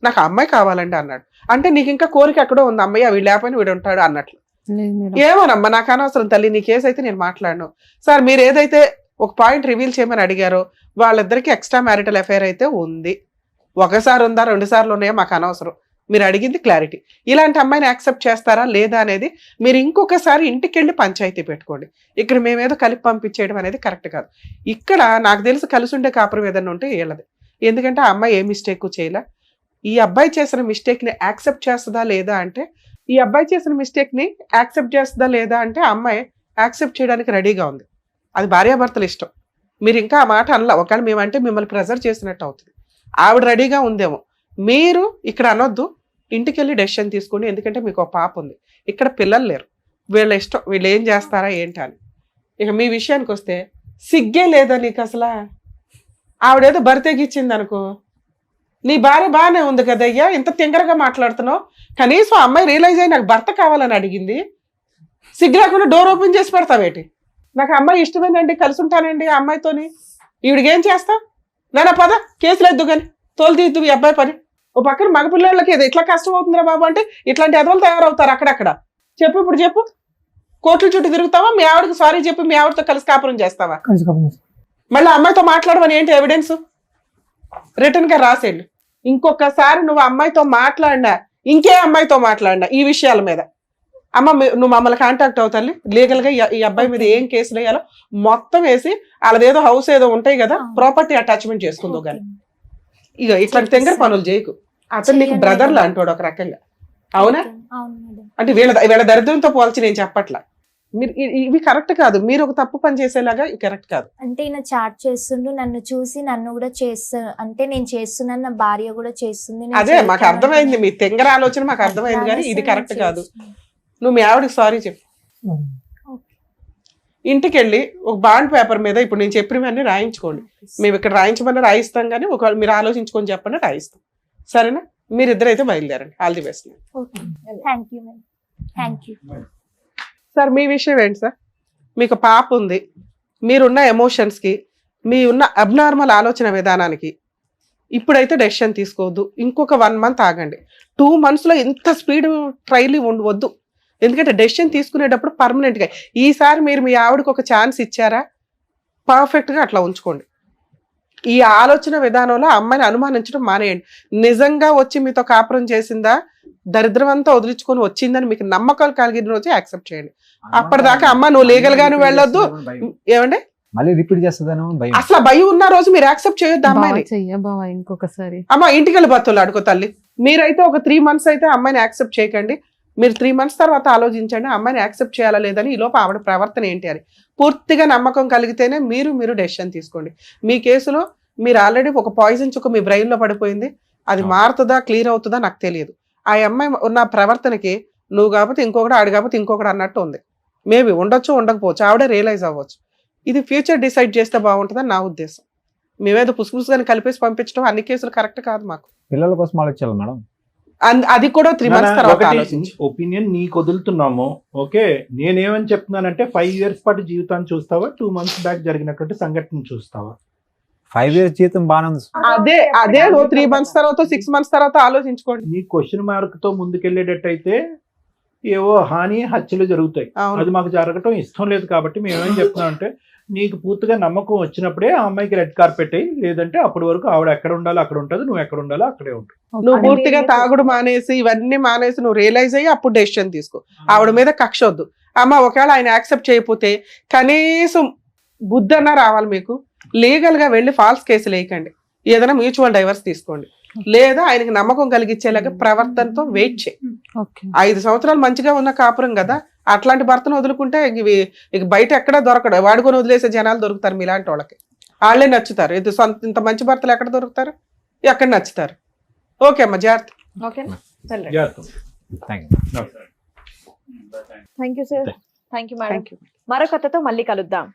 నాకు అమ్మాయి కావాలండి అన్నాడు. అంటే నీకు ఇంకా కోరిక ఎక్కడో ఉంది, అమ్మాయి వీడు లేకపోయినా వీడు ఉంటాడు అన్నట్లు. ఏమోనమ్మా నాకు అనవసరం తల్లి, నీ కేసు అయితే నేను మాట్లాడను. సార్ మీరు ఏదైతే ఒక పాయింట్ రివీల్ చేయమని అడిగారో వాళ్ళిద్దరికి ఎక్స్ట్రా మ్యారిటల్ అఫైర్ అయితే ఉంది. ఒకసారి ఉందా 2 సార్లు ఉన్నాయో మాకు అనవసరం. మీరు అడిగింది క్లారిటీ. ఇలాంటి అమ్మాయిని యాక్సెప్ట్ చేస్తారా లేదా అనేది మీరు ఇంకొకసారి ఇంటికి వెళ్ళి పంచాయతీ పెట్టుకోండి. ఇక్కడ మేమేదో కలిపి పంపించేయడం అనేది కరెక్ట్ కాదు. ఇక్కడ నాకు తెలిసి కలిసి ఉండే కాపురం ఏదన్నా ఉంటే వీళ్ళది. ఎందుకంటే ఆ అమ్మాయి ఏ మిస్టేక్ చేయలే. ఈ అబ్బాయి చేసిన మిస్టేక్ని యాక్సెప్ట్ చేస్తుందా లేదా అంటే ఆ అమ్మాయి యాక్సెప్ట్ చేయడానికి రెడీగా ఉంది. అది భార్యాభర్తల ఇష్టం. మీరు ఇంకా ఆ మాట అనలా. ఒకవేళ మేమంటే మిమ్మల్ని ప్రెజర్ చేసినట్టు అవుతుంది. ఆవిడ రెడీగా ఉందేమో. మీరు ఇక్కడ అనొద్దు, ఇంటికి వెళ్ళి డెసిషన్ తీసుకోండి. ఎందుకంటే మీకు ఒక పాప ఉంది, ఇక్కడ పిల్లలు లేరు. వీళ్ళ ఇష్టం, వీళ్ళు ఏం చేస్తారా ఏంటి అని. ఇక మీ విషయానికి వస్తే సిగ్గే లేదా నీకు అసలు? ఆవిడేదో బరితెగిచ్చింది అనుకో, నీ భార్య బాగానే ఉంది కదయ్యా, ఇంత తింగరగా మాట్లాడుతున్నావు. కనీసం అమ్మాయి రియలైజ్ అయ్యి నాకు భర్త కావాలని అడిగింది, సిగ్గు లేకుండా డోర్ ఓపెన్ చేసి పెడతావేటి? నాకు అమ్మాయి ఇష్టమేనండి, కలిసి ఉంటానండి ఆ అమ్మాయితోని. ఈవిడికి ఏం చేస్తావు? నాన్న పద కేసులు ఎద్దు కానీ తోలుతీద్దు ఈ అబ్బాయి పని. ఓ పక్కన మగపిల్లలకి ఇది ఎట్లా కష్టం అవుతుందిరా బాబు అంటే ఇట్లాంటి ఎదవలు తయారవుతారు అక్కడక్కడ. చెప్పు, ఇప్పుడు చెప్పు. కోర్టుల చుట్టూ తిరుగుతావా? మీ ఆవిడకి సారీ చెప్పి మీ ఆవిడతో కలిసి కాపురం చేస్తావా? మళ్ళీ అమ్మాయితో మాట్లాడమని ఏంటి ఎవిడెన్స్? రిటర్న్ గా రాసేళ్ళు. ఇంకొకసారి నువ్వు అమ్మాయితో మాట్లాడినా, ఇంకే అమ్మాయితో మాట్లాడినా ఈ విషయాల మీద, అమ్మ నువ్వు మమ్మల్ని కాంటాక్ట్ అవుతాలి. లీగల్ గా ఈ అబ్బాయి మీద ఏం కేసులు వేయాలో మొత్తం వేసి వాళ్ళదేదో హౌస్ ఏదో ఉంటాయి కదా, ప్రాపర్టీ అటాచ్మెంట్ చేసుకుందో కానీ. ఇక ఇట్లాంటి తెంగర పనులు చేయకు. అతను నీకు బ్రదర్ లా అంటాడు ఒక రకంగా. అవునా? అంటే వీళ్ళ దరిద్రంతో పోల్చి నేను చెప్పట్లా. మీరు ఇవి కరెక్ట్ కాదు. మీరు ఒక తప్పు పని చేసేలాగా కరెక్ట్ కాదు. అంటే ఈయన చాట్ చేస్తుండు, నన్ను చూసి నన్ను కూడా చేస్తా, అంటే నేను చేస్తున్నాను, నా భార్య కూడా చేస్తుంది. అదే మాకు అర్థమైంది, మీ తెంగర ఆలోచన మాకు అర్థమైంది, కానీ ఇది కరెక్ట్ కాదు. నువ్వు మీ ఆవిడకి సారీ చెప్పు. ఇంటికి వెళ్ళి ఒక బాండ్ పేపర్ మీద ఇప్పుడు నేను చెప్పినవన్నీ రాయించుకోండి. మేము ఇక్కడ రాయించమని రాయిస్తాం, కానీ ఒకవేళ మీరు ఆలోచించుకొని చెప్పండి రాయిస్తాం. సరేనా? మీరిద్దరైతే బయలుదేరండి. All the best. సార్ మీ విషయం ఏంటి సార్? మీకు పాప ఉంది, మీరున్న ఎమోషన్స్కి, మీ ఉన్న అబ్నార్మల్ ఆలోచన విధానానికి ఇప్పుడైతే డెసిషన్ తీసుకోవద్దు. ఇంకొక 1 month ఆగండి. 2 monthsలో ఇంత స్పీడ్ ట్రైల్ వద్దు. ఎందుకంటే డెసిషన్ తీసుకునేటప్పుడు పర్మనెంట్గా ఈసారి మీరు మీ ఆవిడకి ఒక ఛాన్స్ ఇచ్చారా, పర్ఫెక్ట్గా అట్లా ఉంచుకోండి. ఈ ఆలోచన విధానంలో అమ్మాయిని అనుమానించడం మానేయండి. నిజంగా వచ్చి మీతో కాపురం చేసిందా, దరిద్రం అంతా వదిలించుకొని వచ్చిందని మీకు నమ్మకాలు కలిగిన రోజే యాక్సెప్ట్ చేయండి. అప్పటిదాకా అమ్మ నువ్వు లీగల్ గాను వెళ్ళొద్దు. ఏమండి మళ్ళీ రిపీట్ చేస్తుందని అసలు భయం ఉన్న రోజు మీరు యాక్సెప్ట్ చేయొద్దు అమ్మాయిని. ఇంకొకసారి అమ్మ ఇంటికి వెళ్ళి బతులు అడుకో తల్లి. మీరైతే ఒక 3 months అయితే అమ్మాయిని యాక్సెప్ట్ చేయకండి. మీరు 3 months తర్వాత ఆలోచించండి అమ్మాయిని యాక్సెప్ట్ చేయాలా లేదని. ఈలోపు ఆవిడ ప్రవర్తన ఏంటి అని పూర్తిగా నమ్మకం కలిగితేనే మీరు డెసిషన్ తీసుకోండి. మీ కేసులో మీరు ఆల్రెడీ ఒక పాయిజన్ చుక్క మీ బ్రెయిన్లో పడిపోయింది. అది మారుతుందా క్లియర్ అవుతుందా నాకు తెలియదు. ఆ అమ్మాయి ఉన్న ప్రవర్తనకి నువ్వు కాకపోతే ఇంకొకటి, ఆడు కాకపోతే ఇంకొకటి అన్నట్టు ఉంది. మేబీ ఉండొచ్చు, ఉండకపోవచ్చు, ఆవిడే రియలైజ్ అవ్వచ్చు. ఇది ఫ్యూచర్ డిసైడ్ చేస్తే బాగుంటుందని నా ఉద్దేశం. మేమేదో పుసుపుసుగాని కలిపేసి పంపించడం అన్ని కేసులు కరెక్ట్ కాదు. మాకు పిల్లల కోసం ఆలోచించాలి మేడం. అది కూడా 3 months తర్వాత ఒపీనియన్ నీకు వదులుతున్నాము. ఓకే, నేనేమని చెప్తున్నానంటే 5 years పాటు జీవితాన్ని చూస్తావా, 2 months బ్యాక్ జరిగినటువంటి సంఘటన చూస్తావా? 5 years జీవితం బాగానే ఉంది. అదే 3 months తర్వాత 6 months తర్వాత ఆలోచించుకోండి. నీ క్వశ్చన్ మార్క్ తో ముందుకెళ్ళేటట్టయితే ఏవో హాని హత్యలు జరుగుతాయి. అది మాకు జరగటం ఇష్టం లేదు. కాబట్టి మేమేం చెప్తున్నాం అంటే నీకు పూర్తిగా నమ్మకం వచ్చినప్పుడే ఆ అమ్మాయికి రెడ్ కార్పెట్ అయ్యి, లేదంటే అప్పటి వరకు ఆవిడ ఎక్కడ ఉండాలో అక్కడ ఉంటుంది, నువ్వు ఎక్కడ ఉండాలో అక్కడే ఉంటుంది. నువ్వు పూర్తిగా తాగుడు మానేసి ఇవన్నీ మానేసి నువ్వు రియలైజ్ అయ్యి అప్పుడు డెసిషన్ తీసుకో. ఆవిడ మీద కక్ష వద్దు. అమ్మ ఒకవేళ ఆయన యాక్సెప్ట్ చేయకపోతే కనీసం బుద్ధి అన్నా రావాలి మీకు. లీగల్ గా వెళ్ళి ఫాల్స్ కేసులు వేయకండి. ఏదైనా మ్యూచువల్ డైవర్స్ తీసుకోండి. లేదా ఆయనకి నమ్మకం కలిగించేలాగా ప్రవర్తనతో వెయిట్ చేయి. ఓకే 5 సంవత్సరాలు మంచిగా ఉన్న కాపురం కదా, అట్లాంటి భర్తను వదులుకుంటే ఇక బయట ఎక్కడా దొరకడు. వాడుకొని వదిలేసే జనాలు దొరుకుతారు మీలాంటి వాళ్ళకి. వాళ్ళే నచ్చుతారు. ఇంత మంచి భర్తలు ఎక్కడ దొరుకుతారు, ఎక్కడ నచ్చుతారు. ఓకే అమ్మా, జాగ్రత్త. ఓకేనా? Thank you. Thank you sir. Thank you madam. Thank you. మరో కథతో మళ్ళీ కలుద్దాం.